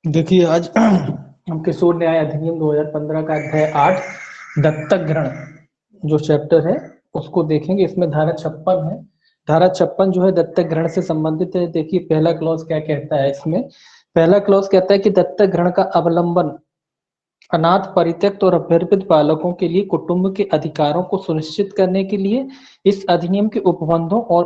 देखिए आज हम किशोर न्याय अधिनियम 2015 का अध्याय 8 दत्तक ग्रहण जो चैप्टर है उसको देखेंगे। इसमें धारा 56 है। धारा 56 जो है दत्तक ग्रहण से संबंधित है। देखिए पहला क्लॉज क्या कहता है इसमें। पहला क्लॉज कहता है कि दत्तक ग्रहण का अवलंबन अनाथ, परित्यक्त और अभ्यर्पित बालकों के लिए कुटुंब के अधिकारों को सुनिश्चित करने के लिए इस अधिनियम के उपबंधों और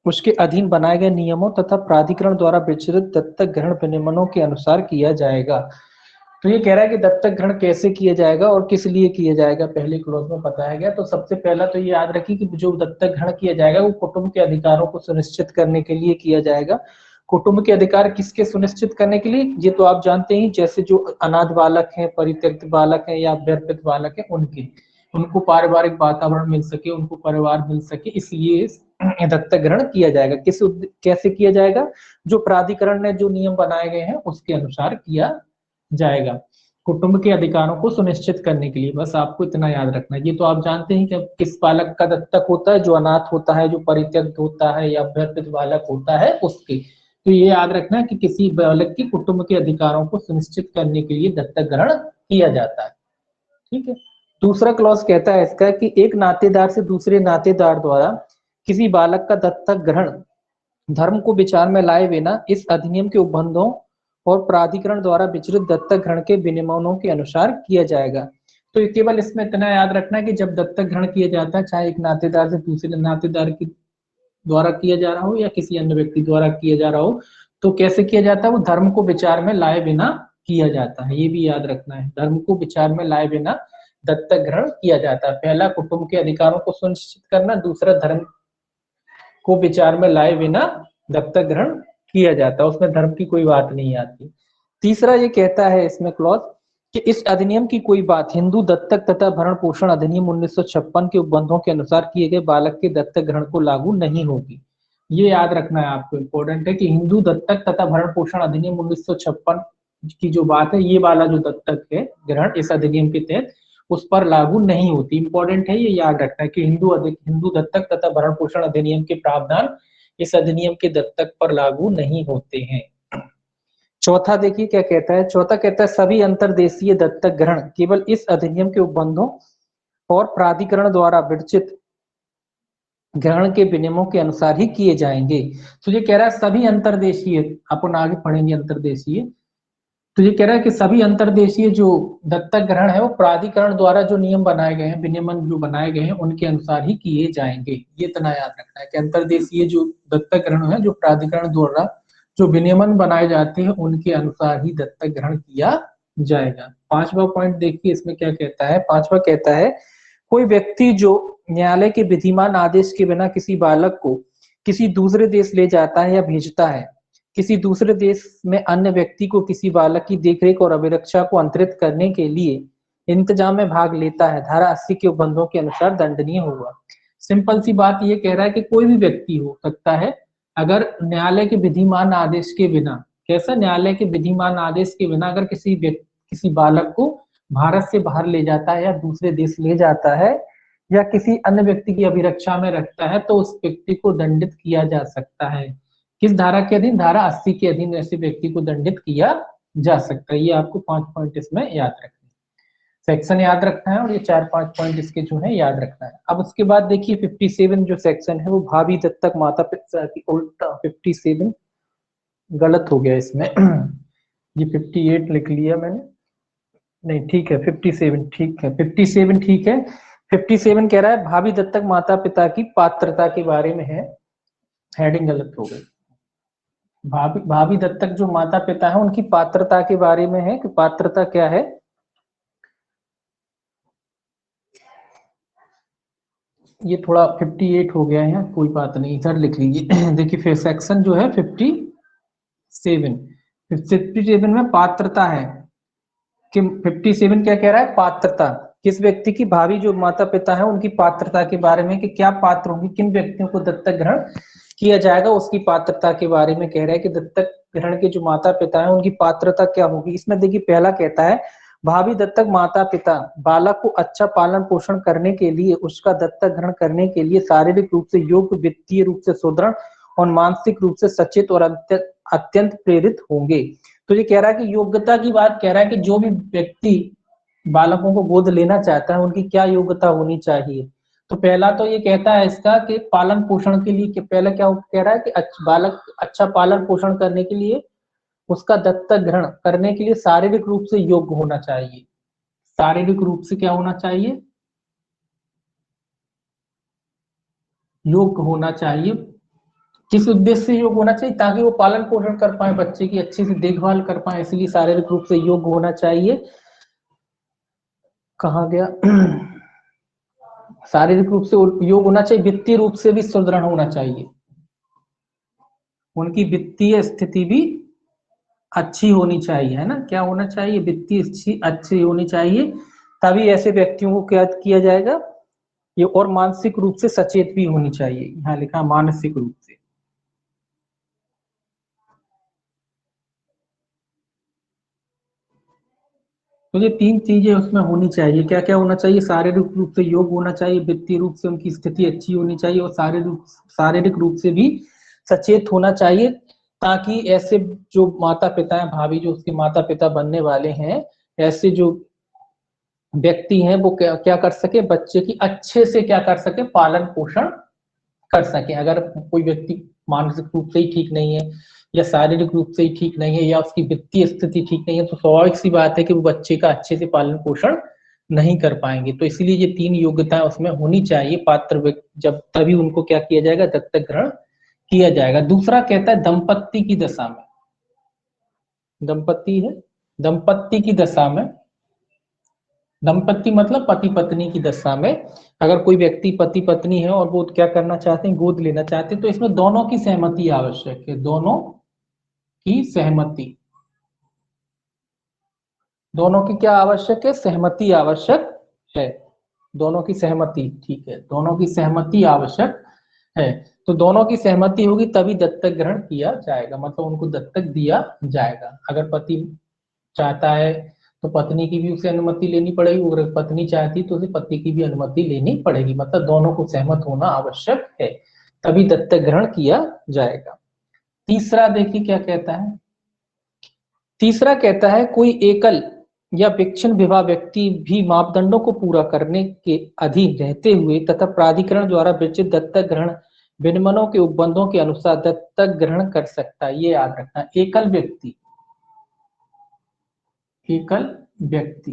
उसके अधीन बनाए गए नियमों तथा प्राधिकरण द्वारा विचलित दत्तक ग्रहण विनियमों के अनुसार किया जाएगा। तो ये कह रहा है कि दत्तक ग्रहण कैसे किया जाएगा और किस लिए किया जाएगा, पहले क्लॉज में बताया गया। तो सबसे पहला तो ये याद रखिए कि जो दत्तक ग्रहण किया जाएगा वो कुटुंब के अधिकारों को सुनिश्चित करने के लिए किया जाएगा। कुटुंब के अधिकार किसके सुनिश्चित करने के लिए, ये तो आप जानते हैं, जैसे जो अनाथ बालक हैं, परित्यक्त बालक हैं या अभ्यर्पित बालक हैं, उनको पारिवारिक वातावरण मिल सके, उनको परिवार मिल सके, इसलिए दत्तक ग्रहण किया जाएगा। कैसे किया जाएगा, जो प्राधिकरण ने जो नियम बनाए गए हैं उसके अनुसार किया जाएगा, कुटुंब के अधिकारों को सुनिश्चित करने के लिए। बस आपको इतना याद रखना है। ये तो आप जानते हैं कि किस बालक का दत्तक होता है, जो अनाथ होता है, जो परित्यक्त होता है या अभ्यर्थित बालक होता है उसके। तो ये याद रखना है कि किसी बालक के कुटुंब के अधिकारों को सुनिश्चित करने के लिए दत्तक ग्रहण किया जाता है। ठीक है। दूसरा क्लॉज कहता है इसका कि एक नातेदार से दूसरे नातेदार द्वारा किसी बालक का दत्तक ग्रहण धर्म को विचार में लाए बिना इस अधिनियम के उपबंधों और प्राधिकरण द्वारा विचलित दत्तक ग्रहण के विनियमों के अनुसार किया जाएगा। तो केवल इसमें इतना याद रखना है कि जब दत्तक ग्रहण किया जाता है, चाहे एक नातेदार से दूसरे नातेदार की द्वारा किया जा रहा हो या किसी अन्य व्यक्ति द्वारा किया जा रहा हो, तो कैसे किया जाता है, वो धर्म को विचार में लाए बिना किया जाता है। ये भी याद रखना है, धर्म को विचार में लाए बिना दत्तक ग्रहण किया जाता है। पहला कुटुंब के अधिकारों को सुनिश्चित करना, दूसरा धर्म को विचार में लाए बिना दत्तक ग्रहण किया जाता है, उसमें धर्म की कोई बात नहीं आती। तीसरा ये कहता है इसमें क्लॉज कि इस अधिनियम की कोई बात हिंदू दत्तक तथा भरण पोषण अधिनियम 1956 के उपबंधों के अनुसार किए गए बालक के दत्तक ग्रहण को लागू नहीं होगी। ये याद रखना है आपको, इंपॉर्टेंट है कि हिंदू दत्तक तथा भरण पोषण अधिनियम 1956 की जो बात है, ये वाला जो दत्तक है ग्रहण इस अधिनियम के तहत उस पर लागू नहीं होती। इंपॉर्टेंट है, ये याद रखना है कि हिंदू दत्तक तथा भरण पोषण अधिनियम के प्रावधान इस अधिनियम के दत्तक पर लागू नहीं होते हैं। चौथा देखिए क्या कहता है। चौथा कहता है सभी अंतरदेशीय दत्तक ग्रहण केवल इस अधिनियम के उपबंधों और प्राधिकरण द्वारा विरचित ग्रहण के विनियमों के अनुसार ही किए जाएंगे। तो ये कह रहा है सभी अंतरदेशीय, अपन आगे पढ़ेंगे अंतरदेशीय। तो ये कह रहा है कि सभी अंतरदेशीय जो दत्तक ग्रहण है वो प्राधिकरण द्वारा जो नियम बनाए गए हैं, विनियमन जो बनाए गए हैं उनके अनुसार ही किए जाएंगे। ये इतना याद रखना है कि अंतरदेशीय जो दत्तक ग्रहण है, जो प्राधिकरण द्वारा जो विनियमन बनाए जाते हैं उनके अनुसार ही दत्तक ग्रहण किया जाएगा। पांचवा पॉइंट देखिए इसमें क्या कहता है। पांचवा कहता है कोई व्यक्ति जो न्यायालय के विधिमान आदेश के बिना किसी बालक को किसी दूसरे देश ले जाता है या भेजता है, किसी दूसरे देश में अन्य व्यक्ति को किसी बालक की देखरेख और अभिरक्षा को अंतरित करने के लिए इंतजाम में भाग लेता है, धारा 80 के उपबंधों के अनुसार दंडनीय होगा। सिंपल सी बात ये कह रहा है कि कोई भी व्यक्ति हो सकता है, अगर न्यायालय के विधिमान आदेश के बिना, कैसा, न्यायालय के विधिमान आदेश के बिना अगर किसी बालक को भारत से बाहर ले जाता है या दूसरे देश ले जाता है या किसी अन्य व्यक्ति की अभिरक्षा में रखता है, तो उस व्यक्ति को दंडित किया जा सकता है। किस धारा के अधीन, धारा 80 के अधीन ऐसे व्यक्ति को दंडित किया जा सकता है। ये आपको 5 पॉइंट इसमें याद रखना है, सेक्शन याद रखना है और ये 4-5 पॉइंट इसके जो है याद रखना है। अब उसके बाद देखिए 57 जो सेक्शन है वो भावी दत्तक माता पिता की, उल्टा 57 गलत हो गया इसमें ये 58 लिख लिया मैंने, नहीं ठीक है 57 ठीक है, 57 ठीक है। 57 कह रहा है भावी दत्तक माता पिता की पात्रता के बारे में है, हेडिंग गलत हो गई। भावी दत्तक जो माता पिता है उनकी पात्रता के बारे में है कि पात्रता क्या है। ये थोड़ा 58 हो गया है, कोई बात नहीं, इधर लिख लीजिए देखिए फिर सेक्शन जो है 57 में पात्रता है कि 57 क्या कह रहा है, पात्रता, किस व्यक्ति की, भावी जो माता पिता है उनकी पात्रता के बारे में कि क्या पात्र होंगे, किन व्यक्तियों को दत्तक ग्रहण किया जाएगा, उसकी पात्रता के बारे में कह रहा है कि दत्तक ग्रहण के जो माता पिता है उनकी पात्रता क्या होगी। इसमें देखिए पहला कहता है भावी दत्तक माता पिता बालक को अच्छा पालन पोषण करने के लिए, उसका दत्तक ग्रहण करने के लिए शारीरिक रूप से योग्य, वित्तीय रूप से सुदृढ़ और मानसिक रूप से सचेत और अत्यंत प्रेरित होंगे। तो ये कह रहा है कि योग्यता की बात कह रहा है कि जो भी व्यक्ति बालकों को गोद लेना चाहता है उनकी क्या योग्यता होनी चाहिए। तो पहला तो ये कहता है इसका कि पालन पोषण के लिए, कि पहले क्या कह रहा है कि बालक अच्छा पालन पोषण करने के लिए उसका दत्तक ग्रहण करने के लिए शारीरिक रूप से योग्य होना चाहिए। शारीरिक रूप से क्या होना चाहिए? योग्य होना चाहिए। किस उद्देश्य से योग्य होना चाहिए? ताकि वो पालन पोषण कर पाए, बच्चे की अच्छे से देखभाल कर पाए, इसलिए शारीरिक रूप से योग्य होना चाहिए। कहा गया? शारीरिक रूप से योग्य होना चाहिए, वित्तीय रूप से भी सुदृढ़ होना चाहिए, उनकी वित्तीय स्थिति भी अच्छी होनी चाहिए, है ना। क्या होना चाहिए? वित्तीय अच्छी होनी चाहिए, तभी ऐसे व्यक्तियों को क्या किया जाएगा ये। और मानसिक रूप से सचेत भी होनी चाहिए, यहाँ लिखा मानसिक रूप से। तो ये तीन चीजें उसमें होनी चाहिए। क्या क्या होना चाहिए? शारीरिक रूप से योग्य होना चाहिए, वित्तीय रूप से उनकी स्थिति अच्छी होनी चाहिए, और शारीरिक रूप से भी सचेत होना चाहिए, ताकि ऐसे जो माता पिता हैं, भाभी जो उसके माता पिता बनने वाले हैं, ऐसे जो व्यक्ति हैं वो क्या क्या कर सके, बच्चे की अच्छे से क्या कर सके, पालन पोषण कर सके। अगर कोई व्यक्ति मानसिक रूप से ही ठीक नहीं है, या शारीरिक रूप से ही ठीक नहीं है, या उसकी वित्तीय स्थिति ठीक नहीं है, तो स्वाभाविक सी बात है कि वो बच्चे का अच्छे से पालन पोषण नहीं कर पाएंगे। तो इसलिए ये तीन योग्यताएं उसमें होनी चाहिए पात्र व्यक्ति, जब तभी उनको क्या किया जाएगा, दत्तक ग्रहण किया जाएगा। दूसरा कहता है दंपत्ति की दशा में। दंपत्ति है, दंपत्ति की दशा में, दंपत्ति मतलब पति पत्नी की दशा में, अगर कोई व्यक्ति पति पत्नी है और वो क्या करना चाहते हैं, गोद लेना चाहते हैं, तो इसमें दोनों की सहमति आवश्यक है। दोनों की सहमति, दोनों की क्या आवश्यक है? सहमति आवश्यक है। दोनों की सहमति, ठीक है, दोनों की सहमति आवश्यक है। तो दोनों की सहमति होगी तभी दत्तक ग्रहण किया जाएगा, मतलब उनको दत्तक दिया जाएगा। अगर पति चाहता है तो पत्नी की भी उसे अनुमति लेनी पड़ेगी, अगर पत्नी चाहती तो उसे पति की भी अनुमति लेनी पड़ेगी, मतलब दोनों को सहमत होना आवश्यक है, तभी दत्तक ग्रहण किया जाएगा। तीसरा देखिए क्या कहता है। तीसरा कहता है कोई एकल या विक्षण विवाह व्यक्ति भी मापदंडों को पूरा करने के अधीन रहते हुए तथा प्राधिकरण द्वारा विरचित दत्तक ग्रहण विनियमों के उपबंधों के अनुसार दत्तक ग्रहण कर सकता है। ये याद रखना, एकल व्यक्ति, एकल व्यक्ति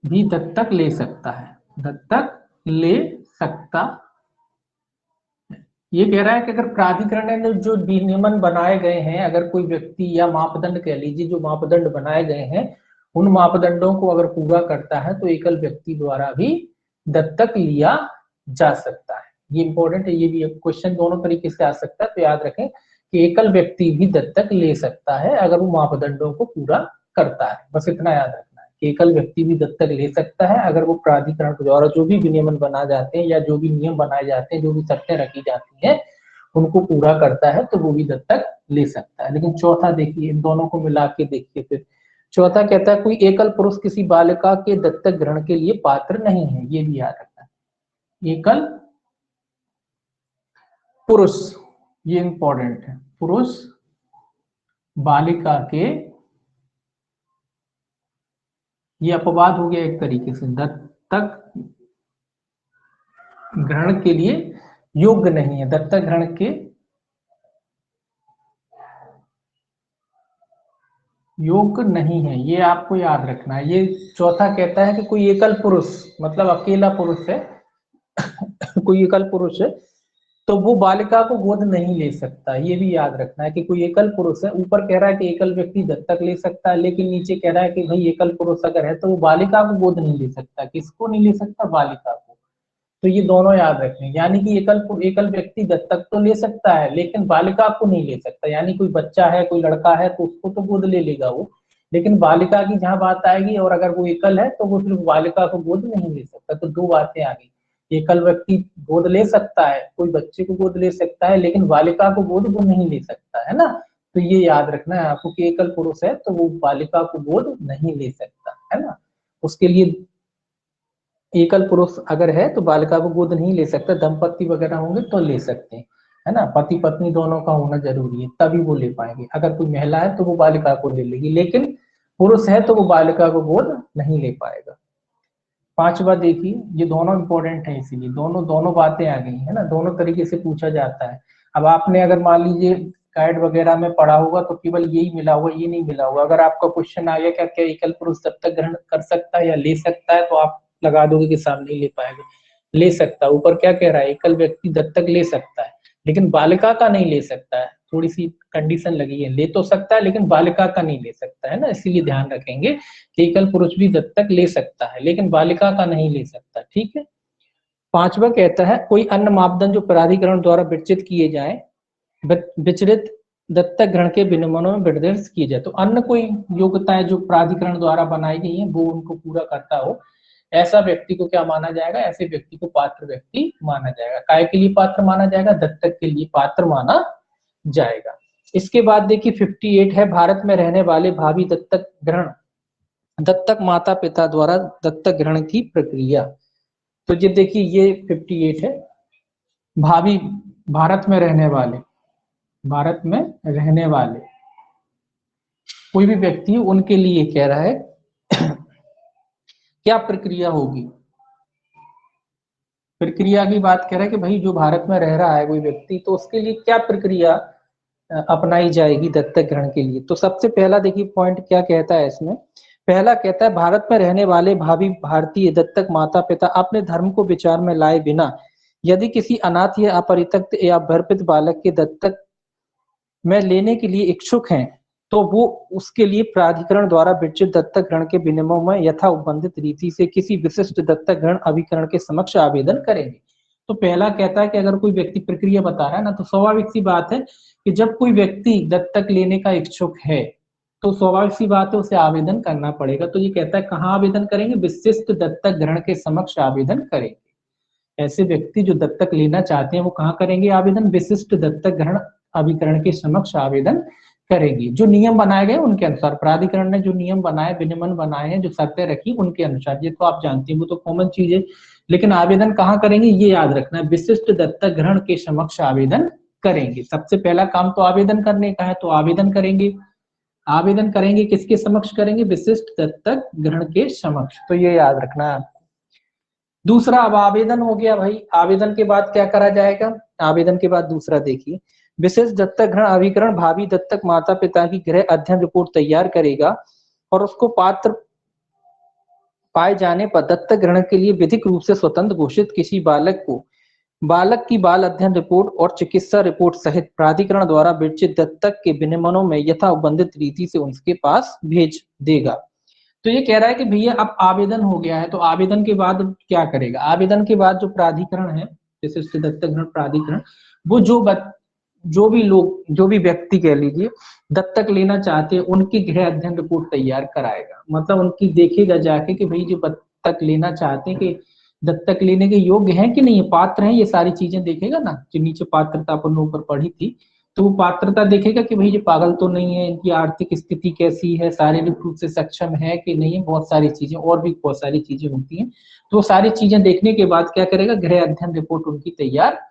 भी दत्तक ले सकता है, दत्तक ले सकता। ये कह रहा है कि अगर प्राधिकरण ने जो विनियमन बनाए गए हैं, अगर कोई व्यक्ति या मापदंड कह लीजिए, जो मापदंड बनाए गए हैं, उन मापदंडों को अगर पूरा करता है तो एकल व्यक्ति द्वारा भी दत्तक लिया जा सकता है। ये इंपॉर्टेंट है, ये भी क्वेश्चन दोनों तरीके से आ सकता है, तो याद रखें कि एकल व्यक्ति भी दत्तक ले सकता है अगर वो मापदंडों को पूरा करता है। बस इतना याद रखना है कि एकल व्यक्ति भी दत्तक ले सकता है अगर वो प्राधिकरण के द्वारा जो भी विनियमन बनाए जाते हैं, या जो भी नियम बनाए जाते हैं, जो भी शर्तें रखी जाती हैं, उनको पूरा करता है तो वो भी दत्तक ले सकता है। लेकिन चौथा देखिए, इन दोनों को मिला के देखिए फिर। चौथा कहता है कोई एकल पुरुष किसी बालिका के दत्तक ग्रहण के लिए पात्र नहीं है। ये भी याद रखना है, एकल पुरुष, ये इंपॉर्टेंट है, पुरुष बालिका के, ये अपवाद हो गया एक तरीके से, दत्तक ग्रहण के लिए योग्य नहीं है, दत्तक ग्रहण के योग्य नहीं है, ये आपको याद रखना है। ये चौथा कहता है कि कोई एकल पुरुष, मतलब अकेला पुरुष है कोई एकल पुरुष है तो वो बालिका को गोद नहीं ले सकता। ये भी याद रखना है कि कोई एकल पुरुष है, ऊपर कह रहा है कि एकल व्यक्ति दत्तक ले सकता है, लेकिन नीचे कह रहा है कि भाई एकल पुरुष अगर है तो वो बालिका को गोद नहीं ले सकता। किसको नहीं ले सकता? बालिका को। तो ये दोनों याद रखें, यानी कि एकल व्यक्ति दत्तक तो ले सकता है लेकिन बालिका को नहीं ले सकता। यानी कोई बच्चा है, कोई लड़का है तो उसको तो गोद ले लेगा वो, लेकिन बालिका की जहां बात आएगी और अगर वो एकल है तो वो सिर्फ बालिका को गोद नहीं ले सकता। तो दो बातें आ गई, एकल व्यक्ति गोद ले सकता है, कोई बच्चे को गोद ले सकता है, लेकिन बालिका को गोद वो नहीं ले सकता, है ना। तो ये याद रखना है आपको कि एकल पुरुष है तो वो बालिका को गोद नहीं ले सकता, है ना। उसके लिए एकल पुरुष अगर है तो बालिका को गोद नहीं ले सकता, दंपत्ति वगैरह होंगे तो ले सकते हैं। है ना, पति पत्नी दोनों का होना जरूरी है, तभी वो ले पाएंगे। अगर कोई महिला है तो वो बालिका को ले लेगी, लेकिन पुरुष है तो वो बालिका को गोद नहीं ले पाएगा। पांचवा देखिए, ये दोनों इंपॉर्टेंट है, इसीलिए दोनों दोनों बातें आ गई है ना, दोनों तरीके से पूछा जाता है। अब आपने अगर मान लीजिए गाइड वगैरह में पढ़ा होगा तो केवल यही मिला होगा, ये नहीं मिला होगा। अगर आपका क्वेश्चन आ गया क्या एकल पुरुष दत्तक ग्रहण कर सकता है या ले सकता है, तो आप लगा दोगे कि सामने ले पाएगा, ले सकता है। ऊपर क्या कह रहा है, एकल व्यक्ति दत्तक ले सकता है लेकिन बालिका का नहीं ले सकता है, थोड़ी सी कंडीशन लगी है, ले तो सकता है लेकिन बालिका का नहीं ले सकता है ना, इसीलिए ध्यान रखेंगे कि एकल पुरुष भी दत्तक ले सकता है लेकिन बालिका का नहीं ले सकता, ठीक है। पांचवा कहता है कोई अन्य मापदंड जो प्राधिकरण द्वारा विकसित किए जाए, विचलित दत्तक ग्रहण के विनियमनों में निर्देश किए जाए। तो अन्य कोई योग्यताएं जो प्राधिकरण द्वारा बनाई गई हैं वो उनको पूरा करता हो, ऐसा व्यक्ति को क्या माना जाएगा, ऐसे व्यक्ति को पात्र व्यक्ति माना जाएगा। काय के लिए पात्र माना जाएगा, दत्तक के लिए पात्र माना जाएगा। इसके बाद देखिए 58 है, भारत में रहने वाले भावी दत्तक ग्रहण, दत्तक माता पिता द्वारा दत्तक ग्रहण की प्रक्रिया। तो ये देखिए ये 58 है, भावी भारत में रहने वाले, भारत में रहने वाले कोई भी व्यक्ति उनके लिए कह रहा है क्या प्रक्रिया होगी। प्रक्रिया की बात कह रहा है कि भाई जो भारत में रह रहा है कोई व्यक्ति, तो उसके लिए क्या प्रक्रिया अपनाई जाएगी दत्तक ग्रहण के लिए। तो सबसे पहला देखिए पॉइंट क्या कहता है इसमें, पहला कहता है भारत में रहने वाले भावी भारतीय दत्तक माता पिता अपने धर्म को विचार में लाए बिना यदि किसी अनाथ या अपरित्यक्त या भरपित बालक के दत्तक में लेने के लिए इच्छुक हैं तो वो उसके लिए प्राधिकरण द्वारा विकसित दत्तक ग्रहण के विनियमों में यथा उपबंधित रीति से किसी विशिष्ट दत्तक ग्रहण अभिकरण के समक्ष आवेदन करेंगे। तो पहला कहता है कि अगर कोई व्यक्ति प्रक्रिया बता रहा है ना, तो स्वाभाविक सी बात है कि जब कोई व्यक्ति दत्तक लेने का इच्छुक है तो स्वाभाविक सी बात है उसे आवेदन करना पड़ेगा। तो ये कहता है कहाँ आवेदन करेंगे, विशिष्ट दत्तक ग्रहण के समक्ष आवेदन करेंगे। ऐसे व्यक्ति जो दत्तक लेना चाहते हैं वो कहाँ करेंगे आवेदन, विशिष्ट दत्तक ग्रहण अभिकरण के समक्ष आवेदन करेंगे। जो नियम बनाए गए उनके अनुसार, प्राधिकरण ने जो नियम बनाए, विनियमन बनाए हैं, जो शर्तें रखी उनके अनुसार, ये तो आप जानते हैं, वो तो कॉमन चीज है। लेकिन आवेदन कहाँ करेंगे ये याद रखना है, विशिष्ट दत्तक ग्रहण के समक्ष आवेदन करेंगे। सबसे पहला काम तो आवेदन करने का है, तो आवेदन करेंगे। आवेदन करेंगे किसके समक्ष करेंगे, विशिष्ट दत्तक ग्रहण के समक्ष, तो ये याद रखना है। दूसरा, अब आवेदन हो गया भाई, आवेदन के बाद क्या करा जाएगा, आवेदन के बाद दूसरा देखिए, विशेष दत्तक ग्रहण अभिकरण भावी दत्तक माता पिता की गृह अध्ययन रिपोर्ट तैयार करेगा और उसको पात्र पाए जाने पर दत्तक ग्रहण के लिए विधिक रूप से स्वतंत्र घोषित किसी बालक को बालक की बाल अध्ययन रिपोर्ट और चिकित्सा रिपोर्ट सहित प्राधिकरण द्वारा विकसित दत्तक के विनियमनों में यथा उपबंधित रीति से उनके पास भेज देगा। तो ये कह रहा है कि भैया अब आवेदन हो गया है, तो आवेदन के बाद क्या करेगा, आवेदन के बाद जो प्राधिकरण है, विशिष्ट दत्तक ग्रहण प्राधिकरण, वो जो भी लोग, जो भी व्यक्ति कह लीजिए दत्तक लेना चाहते हैं उनकी गृह अध्ययन रिपोर्ट तैयार कराएगा। मतलब उनकी देखेगा जाके कि भाई जो दत्तक लेना चाहते हैं कि दत्तक लेने के योग्य हैं कि नहीं, पात्र हैं, ये सारी चीजें देखेगा ना, जो नीचे पात्रता अपन ने ऊपर पढ़ी थी, तो वो पात्रता देखेगा कि भाई ये पागल तो नहीं है, इनकी आर्थिक स्थिति कैसी है, शारीरिक रूप से सक्षम है कि नहीं है, बहुत सारी चीजें और भी बहुत सारी चीजें होती हैं। तो वो सारी चीजें देखने के बाद क्या करेगा, गृह अध्ययन रिपोर्ट उनकी तैयार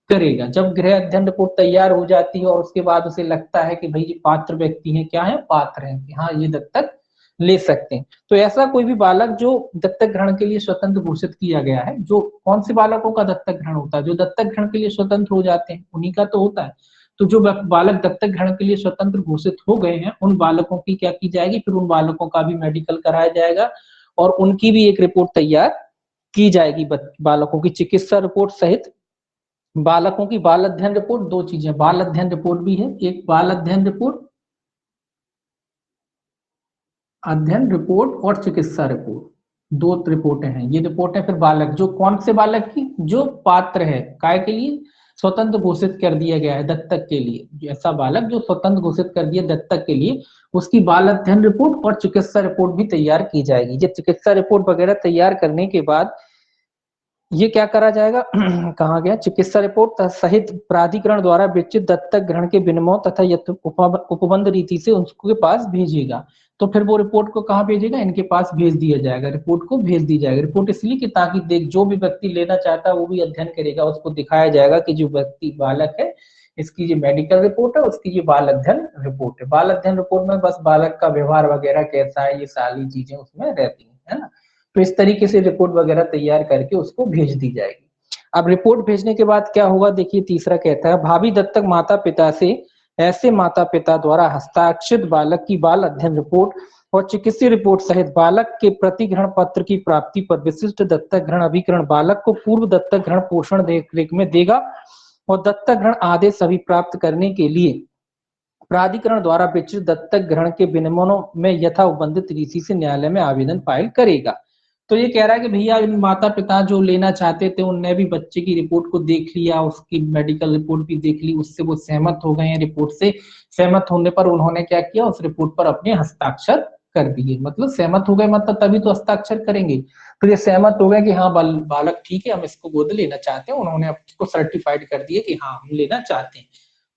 करेगा। जब गृह अध्ययन रिपोर्ट तैयार हो जाती है और उसके बाद उसे लगता है कि भाई ये पात्र व्यक्ति है, क्या है, पात्र है, कि हाँ ये दत्तक ले सकते हैं, तो ऐसा कोई भी बालक जो दत्तक ग्रहण के लिए स्वतंत्र घोषित किया गया है, जो कौन से बालकों का दत्तक ग्रहण होता है, जो दत्तक ग्रहण के लिए स्वतंत्र हो जाते हैं उन्हीं का तो होता है। तो जो बालक दत्तक ग्रहण के लिए स्वतंत्र घोषित हो गए हैं उन बालकों की क्या की जाएगी, फिर उन बालकों का भी मेडिकल कराया जाएगा और उनकी भी एक रिपोर्ट तैयार की जाएगी, बालकों की चिकित्सा रिपोर्ट सहित बालकों की बाल अध्ययन रिपोर्ट। दो चीजें, बाल अध्ययन रिपोर्ट भी है, एक बाल अध्ययन रिपोर्ट, अध्ययन रिपोर्ट और चिकित्सा रिपोर्ट, दो रिपोर्टें हैं। ये रिपोर्टें फिर बालक, जो कौन से बालक की, जो पात्र है, काय के लिए स्वतंत्र घोषित कर दिया गया है दत्तक के लिए, ऐसा बालक जो स्वतंत्र घोषित कर दिया दत्तक के लिए, उसकी बाल अध्ययन रिपोर्ट और चिकित्सा रिपोर्ट भी तैयार की जाएगी। ये चिकित्सा रिपोर्ट वगैरह तैयार करने के बाद ये क्या करा जाएगा कहा गया चिकित्सा रिपोर्ट सहित प्राधिकरण द्वारा विचित दत्तक ग्रहण के विनिमय तथा उपबंध रीति से उसके पास भेजेगा। तो फिर वो रिपोर्ट को कहाँ भेजेगा, इनके पास भेज दिया जाएगा, रिपोर्ट को भेज दी जाएगी। रिपोर्ट इसलिए कि ताकि देख जो भी व्यक्ति लेना चाहता है वो भी अध्ययन करेगा, उसको दिखाया जाएगा कि जो व्यक्ति बालक है इसकी जो मेडिकल रिपोर्ट है उसकी ये बाल अध्ययन रिपोर्ट है। बाल अध्ययन रिपोर्ट में बस बालक का व्यवहार वगैरह कैसा है ये सारी चीजें उसमें रहती है ना। तो इस तरीके से रिपोर्ट वगैरह तैयार करके उसको भेज दी जाएगी। अब रिपोर्ट भेजने के बाद क्या होगा, देखिए तीसरा कहता है भावी दत्तक माता पिता से ऐसे माता पिता द्वारा हस्ताक्षरित बालक की बाल अध्ययन रिपोर्ट और चिकित्सीय रिपोर्ट सहित बालक के प्रतिग्रहण पत्र की प्राप्ति पर विशिष्ट दत्तक ग्रहण अभिकरण बालक को पूर्व दत्तक ग्रहण पोषण देखरेख में देगा और दत्तक ग्रहण आदेश सभी प्राप्त करने के लिए प्राधिकरण द्वारा विचित दत्तक ग्रहण के विनिमयों में यथा उपबंधित रीति से न्यायालय में आवेदन फाइल करेगा। तो ये कह रहा है कि भैया माता पिता जो लेना चाहते थे उनने भी बच्चे की रिपोर्ट को देख लिया, उसकी मेडिकल रिपोर्ट भी देख ली, उससे वो सहमत हो गए हैं। रिपोर्ट से सहमत होने पर उन्होंने क्या किया, उस रिपोर्ट पर अपने हस्ताक्षर कर दिए। मतलब सहमत हो गए मतलब तभी तो हस्ताक्षर करेंगे। तो ये सहमत हो गए कि हाँ बालक ठीक है, हम इसको गोद लेना चाहते हैं, उन्होंने इसको सर्टिफाइड कर दिया कि हाँ हम लेना चाहते हैं।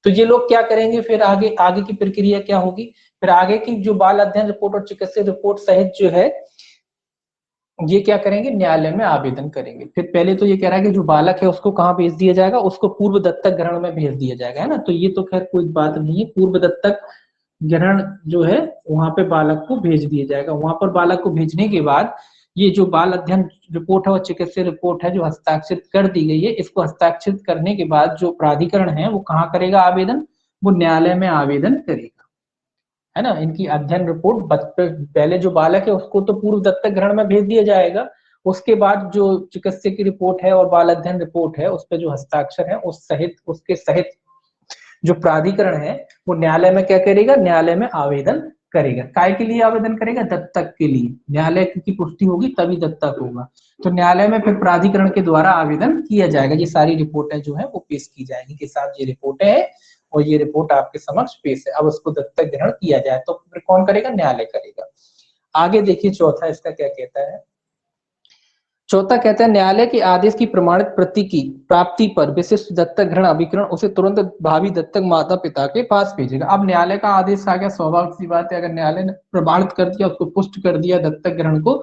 तो ये लोग क्या करेंगे, फिर आगे आगे की प्रक्रिया क्या होगी, फिर आगे की जो बाल अध्ययन रिपोर्ट और चिकित्सीय रिपोर्ट सहित जो है ये क्या करेंगे, न्यायालय में आवेदन करेंगे। फिर पहले तो ये कह रहा है कि जो बालक है उसको कहाँ भेज दिया जाएगा, उसको पूर्व दत्तक ग्रहण में भेज दिया जाएगा, है ना। तो ये तो खैर कोई बात नहीं है, पूर्व दत्तक ग्रहण जो है वहां पे बालक को भेज दिया जाएगा। वहां पर बालक को भेजने के बाद ये जो बाल अध्ययन रिपोर्ट है और चिकित्सीय रिपोर्ट है जो हस्ताक्षरित कर दी गई है, इसको हस्ताक्षरित करने के बाद जो प्राधिकरण है वो कहाँ करेगा आवेदन, वो न्यायालय में आवेदन करेगा, है ना। इनकी अध्ययन रिपोर्ट पहले जो बालक है उसको तो पूर्व दत्तक ग्रहण में भेज दिया जाएगा, उसके बाद जो चिकित्सीय की रिपोर्ट है और बाल अध्ययन रिपोर्ट है उस पर जो हस्ताक्षर है उस सहित उसके सहित जो प्राधिकरण है वो न्यायालय में क्या करेगा, न्यायालय में आवेदन करेगा। काय के लिए आवेदन करेगा, दत्तक के लिए। न्यायालय की पुष्टि होगी तभी दत्तक होगा। तो न्यायालय में फिर प्राधिकरण के द्वारा आवेदन किया जाएगा। ये सारी रिपोर्टें जो है वो पेश की जाएगी कि साहब ये रिपोर्टें है और ये रिपोर्ट आपके समक्ष पेश है, अब उसको दत्तक ग्रहण किया जाए। तो फिर कौन करेगा, न्यायालय करेगा। आगे देखिए चौथा इसका क्या कहता है। चौथा कहता है न्यायालय के आदेश की प्रमाणित प्रति की प्राप्ति पर विशिष्ट दत्तक ग्रहण अभिकरण उसे तुरंत भावी दत्तक माता पिता के पास भेजेगा। अब न्यायालय का आदेश आ गया, स्वाभाविक सी बात है, अगर न्यायालय ने प्रमाणित कर दिया, उसको पुष्ट कर दिया दत्तक ग्रहण को,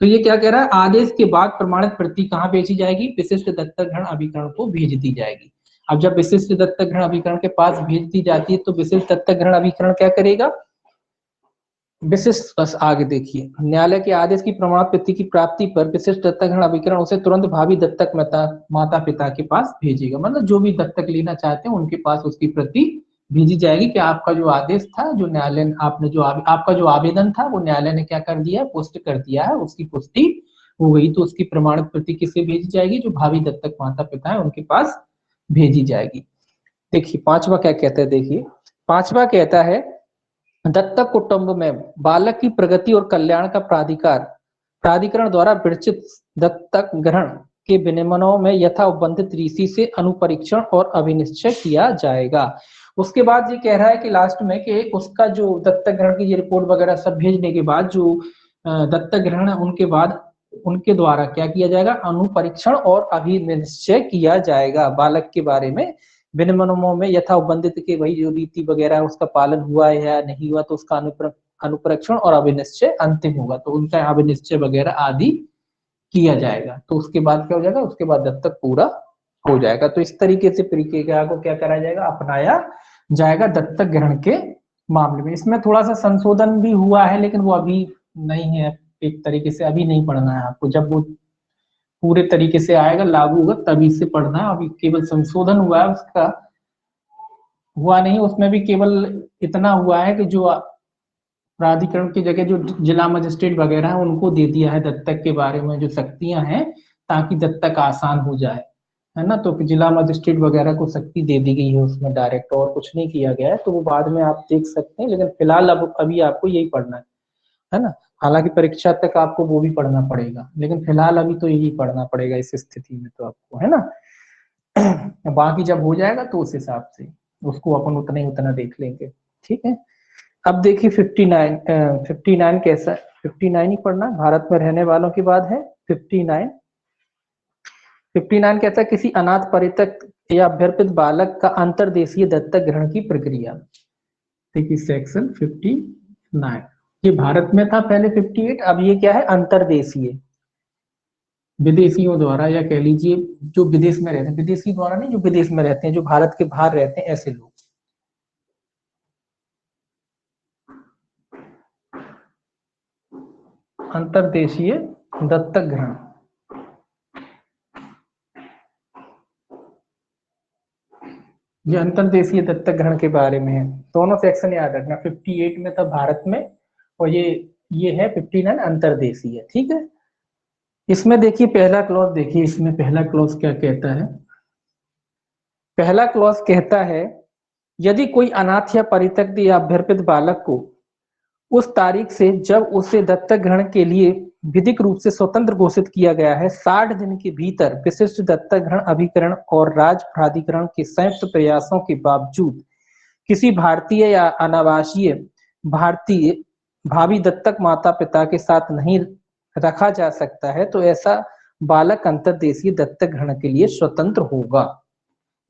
तो ये क्या कह रहा है, आदेश के बाद प्रमाणित प्रति कहाँ भेजी जाएगी, विशिष्ट दत्तक ग्रहण अभिकरण को भेज दी जाएगी। अब जब विशिष्ट दत्तक ग्रहण अभिकरण के पास भेज दी जाती है तो विशिष्ट दत्तक ग्रहण अभिकरण क्या करेगा, विशिष्ट, बस आगे देखिए, न्यायालय के आदेश की प्रमाण प्रति की प्राप्ति पर विशिष्ट दत्तक ग्रहण अभिकरण उसे तुरंत भावी दत्तक माता पिता के पास भेजेगा। मतलब जो भी दत्तक लेना चाहते हैं उनके पास उसकी प्रति भेजी जाएगी कि आपका जो आदेश था, जो न्यायालय आपने जो आपका जो आवेदन था वो न्यायालय ने क्या कर दिया है, पुष्ट कर दिया है, उसकी पुष्टि हो गई। तो उसकी प्रमाणित प्रति किसे भेजी जाएगी, जो भावी दत्तक माता पिता है उनके पास भेजी जाएगी। देखिए पांचवा क्या कहता है, देखिए पांचवा कहता है दत्तक कुटुंब में बालक की प्रगति और कल्याण का प्राधिकरण द्वारा विरचित दत्तक ग्रहण के विनियमों में यथा उपबंधित रीति से अनुपरीक्षण और अभिनिश्चय किया जाएगा। उसके बाद ये कह रहा है कि लास्ट में कि उसका जो दत्तक ग्रहण की ये रिपोर्ट वगैरह सब भेजने के बाद जो दत्तक ग्रहण है उनके बाद उनके द्वारा क्या किया जाएगा, अनुपरीक्षण और अभिनिश्चय किया जाएगा बालक के बारे में। विनिमयों में यथा उपबंधित के वही जो रीति वगैरह है उसका पालन हुआ है या नहीं हुआ, तो उसका अनुपरीक्षण और अभिनिश्चय अंतिम होगा, तो उनका अभिनिश्चय वगैरह आदि किया जाएगा। तो उसके बाद क्या हो जाएगा, उसके बाद दत्तक पूरा हो जाएगा। तो इस तरीके से प्रक्रिया को क्या करा जाएगा, अपनाया जाएगा दत्तक ग्रहण के मामले में। इसमें थोड़ा सा संशोधन भी हुआ है लेकिन वो अभी नहीं है, एक तरीके से अभी नहीं पढ़ना है आपको, जब वो पूरे तरीके से आएगा लागू होगा तभी से पढ़ना है। अभी केवल संशोधन हुआ है, उसका हुआ नहीं, उसमें भी केवल इतना हुआ है कि जो प्राधिकरण की जगह जो जिला मजिस्ट्रेट वगैरह है उनको दे दिया है दत्तक के बारे में जो शक्तियां हैं, ताकि दत्तक आसान हो जाए, है ना। तो जिला मजिस्ट्रेट वगैरह को शक्ति दे दी गई है उसमें डायरेक्ट, और कुछ नहीं किया गया है। तो वो बाद में आप देख सकते हैं, लेकिन फिलहाल अब अभी आपको यही पढ़ना है ना। हालांकि परीक्षा तक आपको वो भी पढ़ना पड़ेगा, लेकिन फिलहाल अभी तो यही पढ़ना पड़ेगा इस स्थिति में तो आपको, है ना। बाकी जब हो जाएगा तो उस हिसाब से उसको अपन उतना ही उतना देख लेंगे, ठीक है। अब देखिए 59 कैसा, 59 ही पढ़ना, भारत में रहने वालों की बात है। 59 59 कहता है किसी अनाथ परित्यक्त या अभ्यर्पित बालक का अंतर्देशीय दत्तक ग्रहण की प्रक्रिया। देखिए सेक्शन 59, ये भारत में था पहले 58, अब ये क्या है, अंतर्देशीय, विदेशियों द्वारा, या कह लीजिए जो विदेश में रहते हैं, विदेशी द्वारा नहीं, जो विदेश में रहते हैं, जो भारत के बाहर रहते हैं, ऐसे लोग। अंतर्देशीय दत्तक ग्रहण, ये अंतर्देशीय दत्तक ग्रहण के बारे में है। दोनों सेक्शन याद रखना, 58 में था भारत में, और ये है 59 अंतर्देशीय। ठीक है, इसमें देखिए पहला क्लॉज, देखिए इसमें पहला क्लॉज क्या कहता है। पहला क्लॉज कहता है यदि कोई अनाथ या परित्यक्त या अभ्यर्पित बालक को उस तारीख से जब उसे दत्तक ग्रहण के लिए विधिक रूप से स्वतंत्र घोषित किया गया है 60 दिन के भीतर विशिष्ट दत्तक ग्रहण अभिकरण और राज्य प्राधिकरण के संयुक्त प्रयासों के बावजूद किसी भारतीय या अनावासीय भारतीय भावी दत्तक माता पिता के साथ नहीं रखा जा सकता है तो ऐसा बालक अंतर्देशीय दत्तक ग्रहण के लिए स्वतंत्र होगा।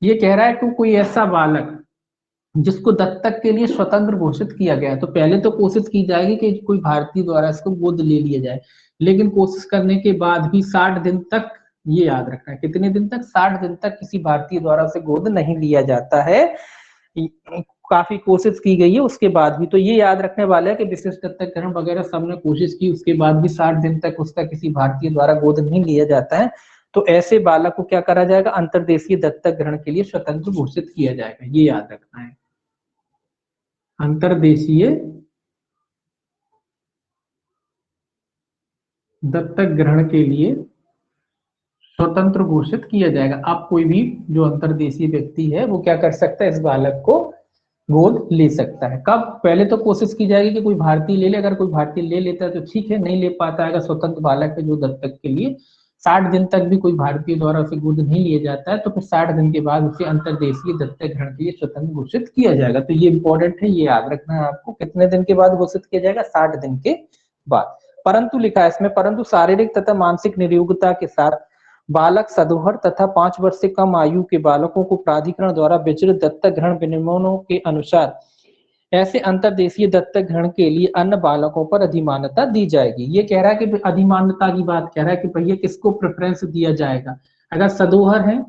ये कह रहा है कि कोई ऐसा बालक जिसको दत्तक के लिए स्वतंत्र घोषित किया गया है, तो पहले तो कोशिश की जाएगी कि कोई भारतीय द्वारा इसको गोद ले लिया जाए, लेकिन कोशिश करने के बाद भी 60 दिन तक, ये याद रखना है कितने दिन तक, 60 दिन तक किसी भारतीय द्वारा उसे गोद नहीं लिया जाता है। काफी कोशिश की गई है उसके बाद भी, तो ये याद रखने वाला है कि विशिष्ट दत्तक ग्रहण वगैरह सबने कोशिश की, उसके बाद भी 60 दिन तक उसका किसी भारतीय द्वारा गोद नहीं लिया जाता है, तो ऐसे बालक को क्या करा जाएगा, अंतर्देशीय दत्तक ग्रहण के लिए स्वतंत्र घोषित किया जाएगा। ये याद रखना है, अंतर्देशीय दत्तक ग्रहण के लिए स्वतंत्र घोषित किया जाएगा। अब कोई भी जो अंतर्देशीय व्यक्ति है वो क्या कर सकता है, इस बालक को गोद ले सकता है। कब, पहले तो कोशिश की जाएगी कि कोई भारतीय ले ले, अगर कोई भारतीय ले लेता है तो ठीक है, नहीं ले पाता है, स्वतंत्र बालक है जो दत्तक के लिए 60 दिन तक भी कोई भारतीय द्वारा उसे गोद नहीं लिया जाता है, तो फिर 60 दिन के बाद उसे अंतर्देशीय दत्तक ग्रहण के लिए स्वतंत्र घोषित किया जाएगा। तो ये इंपॉर्टेंट है, ये याद रखना है आपको, कितने दिन के बाद घोषित किया जाएगा, 60 दिन के बाद। परंतु लिखा है इसमें, परंतु शारीरिक तथा मानसिक निरोगता के साथ बालक सधोहर तथा 5 वर्ष से कम आयु के बालकों को प्राधिकरण द्वारा विचलित दत्तक ग्रहण विनियमों के अनुसार ऐसे अंतर्देशीय दत्तक ग्रहण के लिए अन्य बालकों पर अधिमान्यता दी जाएगी। ये कह रहा है कि अधिमान्यता की बात कह रहा है कि भैया किसको प्रेफरेंस दिया जाएगा, अगर सधोहर है,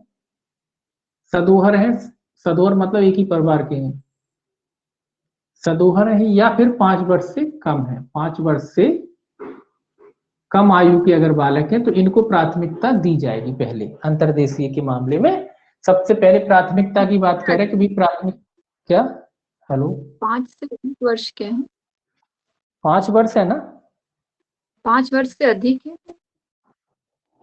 सधोहर है, सधोहर मतलब एक ही परिवार के हैं, सधोहर है, या फिर 5 वर्ष से कम है, 5 वर्ष से कम आयु के अगर बालक हैं तो इनको प्राथमिकता दी जाएगी। पहले अंतर्देशीय के मामले में सबसे पहले प्राथमिकता की बात करें कि भी प्राथमिक क्या, हेलो 5 से 20 वर्ष के हैं, 5 वर्ष है ना, 5 वर्ष से अधिक है।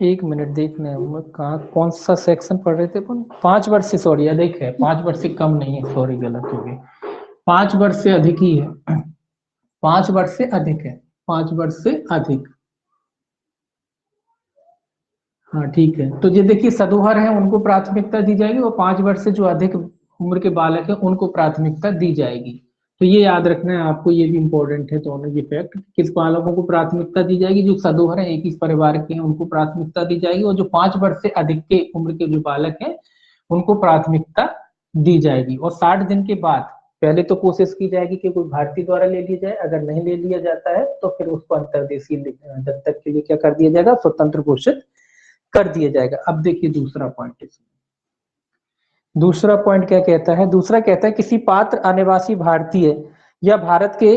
1 मिनट देखने कहा कौन सा सेक्शन पढ़ रहे थे अपन, 5 वर्ष से, सॉरी अधिक है, 5 वर्ष से कम नहीं है, सॉरी गलत हो गई, 5 वर्ष से अधिक ही है, 5 वर्ष से अधिक है, 5 वर्ष से अधिक, हाँ ठीक है। तो ये देखिए सधोहर है उनको प्राथमिकता दी जाएगी, और 5 वर्ष से जो अधिक उम्र के बालक है उनको प्राथमिकता दी जाएगी। तो ये याद रखना है आपको, ये भी इंपॉर्टेंट है दोनों ये फैक्ट, किस बालकों को प्राथमिकता दी जाएगी, जो सधोहर है एक ही परिवार के हैं उनको प्राथमिकता दी जाएगी, और जो 5 वर्ष से अधिक के उम्र के जो बालक हैं उनको प्राथमिकता दी जाएगी। और 60 दिन के बाद पहले तो कोशिश की जाएगी कि कोई भारतीय द्वारा ले लिया जाए, अगर नहीं ले लिया जाता है तो फिर उसको अंतर्देशीय दत्तक के लिए क्या कर दिया जाएगा, स्वतंत्र घोषित कर दिया जाएगा। अब देखिए दूसरा पॉइंट, इसमें दूसरा पॉइंट क्या कहता है, दूसरा कहता है किसी पात्र अनिवासी भारतीय या भारत के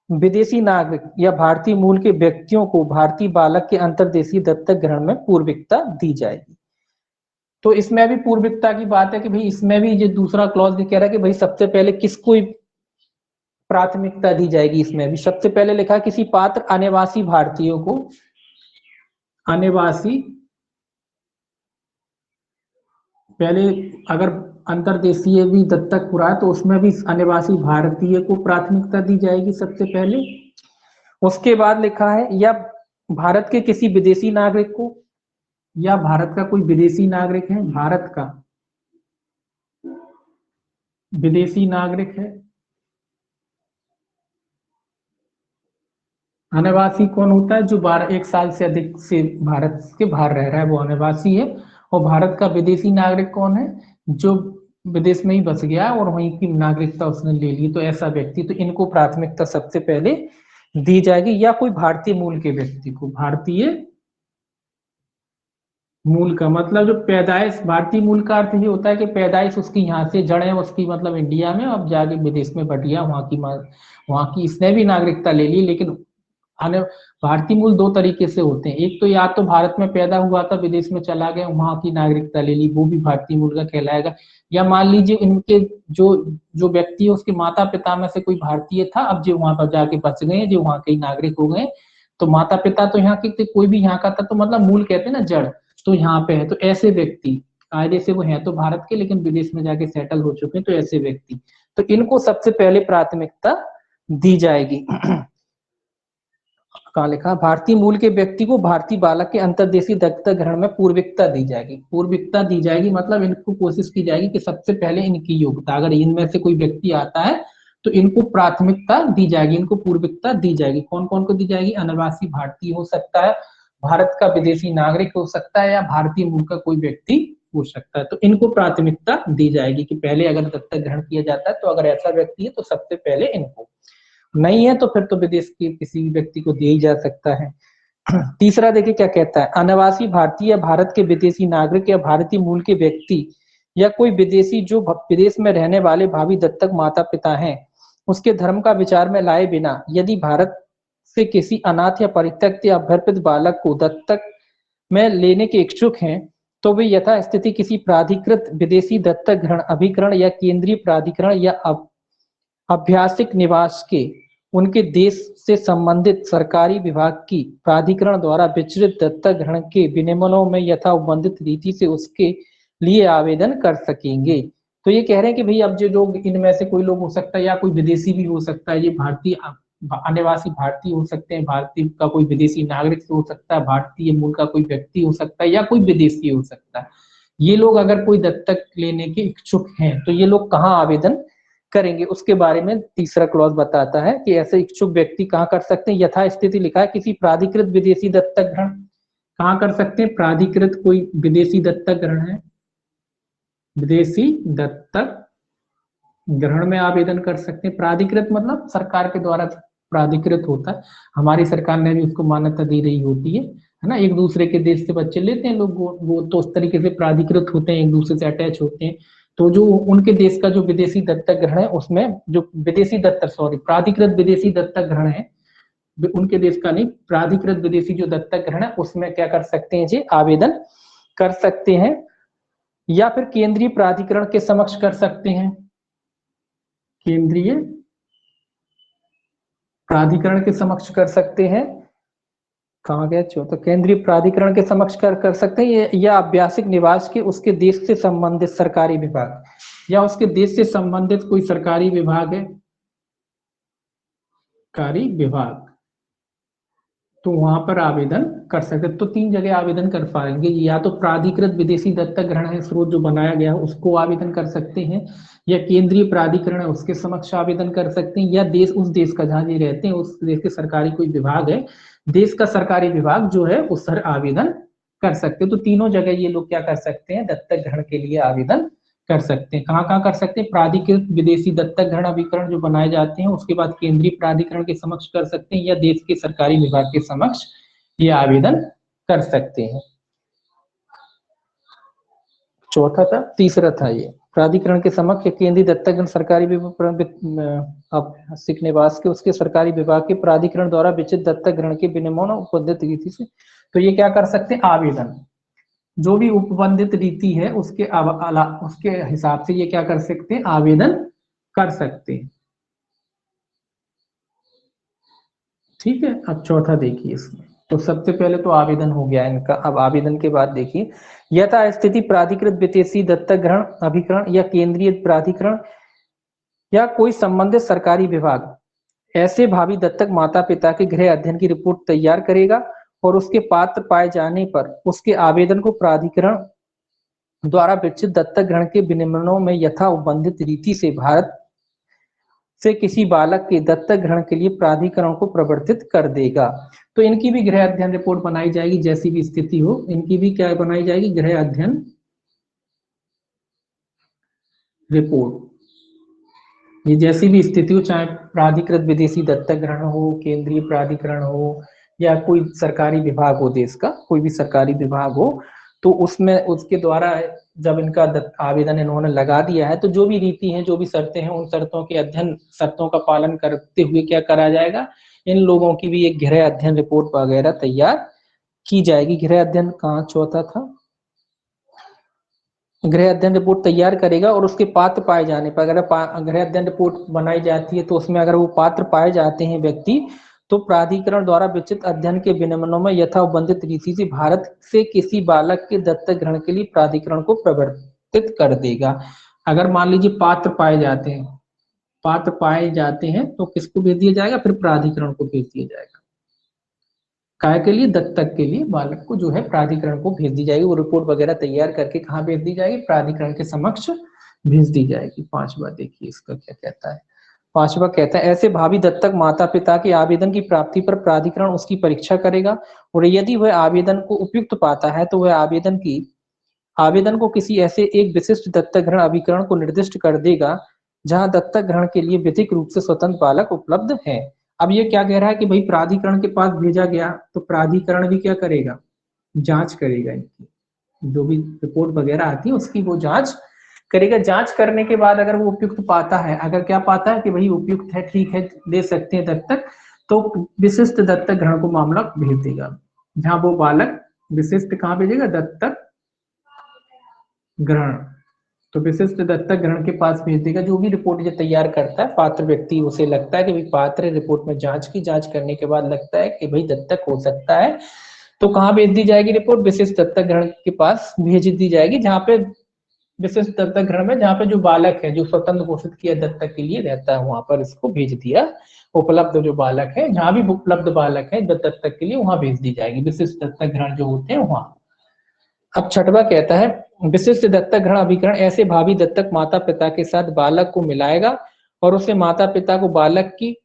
विदेशी नागरिक या भारतीय मूल के व्यक्तियों को भारतीय बालक के अंतर्देशीय दत्तक ग्रहण में पूर्विकता दी जाएगी। तो इसमें भी पूर्विकता की बात है कि भाई इसमें भी ये दूसरा क्लॉज भी कह रहा है कि भाई सबसे पहले किसको प्राथमिकता दी जाएगी। इसमें भी सबसे पहले लिखा है किसी पात्र अनिवासी भारतीयों को, अनिवासी, पहले अगर अंतर्देशीय भी दत्तक हो रहा है तो उसमें भी अनिवासी भारतीय को प्राथमिकता दी जाएगी सबसे पहले। उसके बाद लिखा है या भारत के किसी विदेशी नागरिक को, या भारत का कोई विदेशी नागरिक है, भारत का विदेशी नागरिक है, अनिवासी कौन होता है? जो 1 साल से अधिक से भारत के बाहर रह रहा है वो अनिवासी है। और भारत का विदेशी नागरिक कौन है? जो विदेश में ही बस गया और वहीं की नागरिकता उसने ले ली, तो ऐसा व्यक्ति, तो इनको प्राथमिकता सबसे पहले दी जाएगी। या कोई भारतीय मूल के व्यक्ति को, भारतीय मूल का मतलब जो पैदाइश, भारतीय मूल का अर्थ ये होता है कि पैदाइश उसकी यहाँ से, जड़ें उसकी मतलब इंडिया में, अब जाके विदेश में बट गया, वहाँ की इसने भी नागरिकता ले ली। लेकिन आने भारतीय मूल दो तरीके से होते हैं, एक तो या तो भारत में पैदा हुआ था विदेश में चला गया वहां की नागरिकता ले ली, वो भी भारतीय मूल का कहलाएगा। या मान लीजिए इनके जो जो व्यक्ति है उसके माता पिता में से कोई भारतीय था, अब जो वहां पर जाके बच गए, जो वहां के नागरिक हो गए, तो माता पिता तो यहाँ के थे, कोई भी यहाँ का था, तो मतलब मूल कहते हैं ना, जड़ तो यहाँ पे है। तो ऐसे व्यक्ति कायदे से वो है तो भारत के, लेकिन विदेश में जाके सेटल हो चुके हैं, तो ऐसे व्यक्ति, तो इनको सबसे पहले प्राथमिकता दी जाएगी। कहाँ लिखा? भारतीय मूल के व्यक्ति को भारतीय बालक के अंतर्देशीय दत्तक ग्रहण में पूर्विकता दी जाएगी। पूर्विकता दी जाएगी मतलब इनको कोशिश की जाएगी कि सबसे पहले इनकी योग्यता, अगर इनमें से कोई व्यक्ति आता है तो इनको प्राथमिकता दी जाएगी, इनको पूर्विकता दी जाएगी। कौन कौन को दी जाएगी? अनिवासी भारतीय हो सकता है, भारत का विदेशी नागरिक हो सकता है, या भारतीय मूल का कोई व्यक्ति हो सकता है। तो इनको प्राथमिकता दी जाएगी कि पहले अगर दत्तक ग्रहण किया जाता है तो अगर ऐसा व्यक्ति है तो सबसे पहले इनको, नहीं है तो फिर तो विदेश के किसी व्यक्ति को दिया ही जा सकता है। तीसरा देखिए क्या कहता है, अनिवासी भारतीय या भारत के विदेशी नागरिक या भारतीय मूल के व्यक्ति या कोई विदेशी जो विदेश में रहने वाले भावी दत्तक माता पिता हैं, उसके धर्म का विचार में लाए बिना यदि भारत से किसी अनाथ या परित्यक्त या अभ्यर्पित बालक को दत्तक में लेने के इच्छुक हैं, तो वे यथास्थिति किसी प्राधिकृत विदेशी दत्तक ग्रहण अभिकरण या केंद्रीय प्राधिकरण या अभ्यासिक निवास के उनके देश से संबंधित सरकारी विभाग की प्राधिकरण द्वारा विचलित दत्तक ग्रहण के विनियमनों में यथा उपबंधित रीति से उसके लिए आवेदन कर सकेंगे। तो ये कह रहे हैं कि भाई अब जो लोग, इनमें से कोई लोग हो सकता है या कोई विदेशी भी हो सकता है, ये भारतीय अनिवासी भारतीय हो सकते हैं, भारतीय का कोई विदेशी नागरिक हो सकता है, भारतीय मूल का कोई व्यक्ति हो सकता है, या कोई विदेशी हो सकता है। ये लोग अगर कोई दत्तक लेने के इच्छुक हैं तो ये लोग कहाँ आवेदन करेंगे, उसके बारे में तीसरा क्लॉज बताता है कि ऐसे इच्छुक व्यक्ति कहाँ कर सकते हैं। यथा स्थिति लिखा है किसी प्राधिकृत विदेशी दत्तक ग्रहण, कहाँ कर सकते हैं? प्राधिकृत कोई विदेशी दत्तक ग्रहण है, विदेशी दत्तक ग्रहण में आवेदन कर सकते हैं। प्राधिकृत मतलब सरकार के द्वारा प्राधिकृत होता है, हमारी सरकार ने भी उसको मान्यता दी रही होती है ना। एक दूसरे के देश से बच्चे लेते हैं लोग, वो तो उस तरीके से प्राधिकृत होते हैं, एक दूसरे से अटैच होते हैं। तो जो उनके देश का जो विदेशी दत्तक ग्रहण है उसमें जो विदेशी दत्तक, सॉरी, प्राधिकृत विदेशी दत्तक ग्रहण है, उनके देश का नहीं, प्राधिकृत विदेशी जो दत्तक ग्रहण है उसमें क्या कर सकते हैं जी? आवेदन कर सकते हैं। या फिर केंद्रीय प्राधिकरण के समक्ष कर सकते हैं, केंद्रीय प्राधिकरण के समक्ष कर सकते हैं। कहाँ गया? तो केंद्रीय प्राधिकरण के समक्ष कर सकते हैं, या अभ्यासिक निवास के उसके देश से संबंधित सरकारी विभाग, या उसके देश से संबंधित कोई सरकारी विभाग है, सरकारी विभाग, तो वहां पर आवेदन कर सकते। तो 3 जगह आवेदन कर पाएंगे, या तो प्राधिकृत विदेशी दत्तक ग्रहण है स्रोत जो बनाया गया है उसको आवेदन कर सकते हैं, या केंद्रीय प्राधिकरण है उसके समक्ष आवेदन कर सकते हैं, या देश, उस देश का जहां ये रहते हैं उस देश के सरकारी कोई विभाग है, देश का सरकारी विभाग जो है उस पर आवेदन कर सकते हैं। तो तीनों जगह ये लोग क्या कर सकते हैं? दत्तक ग्रहण के लिए आवेदन कर सकते हैं। कहाँ कहाँ कर सकते हैं? प्राधिकृत विदेशी दत्तक ग्रहण अभिकरण जो बनाए जाते हैं, उसके बाद केंद्रीय प्राधिकरण के समक्ष कर सकते हैं, या देश के सरकारी विभाग के समक्ष ये आवेदन कर सकते हैं। चौथा था, तीसरा था ये, प्राधिकरण के समक्ष या केंद्रीय दत्तक ग्रहण सरकारी अभ्यासिक निवास के उसके सरकारी विभाग के प्राधिकरण द्वारा विचित दत्तक ग्रहण के विनियमन उपबंधित रीति से, तो ये क्या कर सकते हैं? आवेदन, जो भी उपबंधित रीति है उसके हिसाब से ये क्या कर सकते हैं? आवेदन कर सकते हैं। ठीक है, अब चौथा देखिए इसमें, तो सबसे पहले तो आवेदन हो गया इनका। अब आवेदन के बाद देखिए, यथा स्थिति प्राधिकृत विदेशी दत्तक ग्रहण अभिकरण या केंद्रीय प्राधिकरण या कोई संबंधित सरकारी विभाग ऐसे भावी दत्तक माता पिता के गृह अध्ययन की रिपोर्ट तैयार करेगा और उसके पात्र पाए जाने पर उसके आवेदन को प्राधिकरण द्वारा विकसित दत्तक ग्रहण के विनियमनों में यथा उपबंधित रीति से भारत से किसी बालक के दत्तक ग्रहण के लिए प्राधिकरण को प्रवर्तित कर देगा। तो इनकी भी गृह अध्ययन रिपोर्ट बनाई जाएगी, जैसी भी स्थिति हो इनकी भी क्या बनाई जाएगी, गृह अध्ययन रिपोर्ट। ये जैसी भी स्थिति हो, चाहे प्राधिकृत विदेशी दत्तक ग्रहण हो, केंद्रीय प्राधिकरण हो, या कोई सरकारी विभाग हो, देश का कोई भी सरकारी विभाग हो, तो उसमें उसके द्वारा जब इनका आवेदन इन्होंने लगा दिया है, तो जो भी रीति है, जो भी शर्तें हैं, उन शर्तों के अध्ययन शर्तों का पालन करते हुए क्या करा जाएगा, इन लोगों की भी एक गृह अध्ययन रिपोर्ट वगैरह तैयार की जाएगी। गृह अध्ययन कहाँ चौथा था, गृह अध्ययन रिपोर्ट तैयार करेगा और उसके पात्र पाए जाने पर, अगर गृह अध्ययन रिपोर्ट बनाई जाती है तो उसमें अगर वो पात्र पाए जाते हैं व्यक्ति, तो प्राधिकरण द्वारा विचित अध्ययन के विनियमनों में यथाबंधित रीति से भारत से किसी बालक के दत्तक ग्रहण के लिए प्राधिकरण को प्रवर्तित कर देगा। अगर मान लीजिए पात्र पाए जाते हैं, पात्र पाए जाते हैं तो किसको भेज दिया जाएगा, फिर प्राधिकरण को भेज दिया जाएगा। काय के लिए, दत्तक के लिए बालक को जो है प्राधिकरण को भेज दी जाएगी। वो रिपोर्ट वगैरह तैयार करके कहाँ भेज दी जाएगी, प्राधिकरण के समक्ष भेज दी जाएगी। पांचवा देखिए इसका क्या कहता है। पांचवा कहता है, ऐसे भावी दत्तक माता पिता के आवेदन की प्राप्ति पर प्राधिकरण उसकी परीक्षा करेगा और यदि वह आवेदन को उपयुक्त पाता है तो वह आवेदन को किसी ऐसे एक विशिष्ट दत्तक ग्रहण अभिकरण को निर्दिष्ट कर देगा जहां दत्तक ग्रहण के लिए विधिक रूप से स्वतंत्र बालक उपलब्ध है। अब ये क्या कह रहा है कि भाई प्राधिकरण के पास भेजा गया तो प्राधिकरण भी क्या करेगा, जांच करेगा, इनकी जो भी रिपोर्ट वगैरह आती है उसकी वो जांच करेगा। जांच करने के बाद अगर वो उपयुक्त पाता है, अगर क्या पाता है कि भाई उपयुक्त है, ठीक है, दे सकते हैं दत्तक, तो विशिष्ट दत्तक ग्रहण को मामला भेज देगा, जहां वो बालक विशिष्ट कहाँ भेजेगा, दत्तक ग्रहण। तो विशिष्ट दत्तक ग्रहण के पास भेज देगा। जो भी रिपोर्ट ये तैयार करता है पात्र व्यक्ति, उसे लगता है कि भाई पात्र, रिपोर्ट में जांच की, जांच करने के बाद लगता है कि भाई दत्तक हो सकता है, तो कहाँ भेज दी जाएगी रिपोर्ट, विशिष्ट दत्तक ग्रहण के पास भेज दी जाएगी, जहाँ पे विशिष्ट दत्तक ग्रहण में जहाँ पे जो बालक है जो स्वतंत्र घोषित किया दत्तक के लिए रहता है वहां पर इसको भेज दिया। उपलब्ध जो बालक है, जहाँ भी उपलब्ध बालक है दत्तक के लिए, वहां भेज दी जाएगी विशिष्ट दत्तक ग्रहण जो होते हैं वहां। अब छठवा कहता है, विशिष्ट दत्तक ग्रहण अभिकरण ऐसे भावी दत्तक माता पिता के साथ बालक को मिलाएगा और उसे माता पिता को बालक की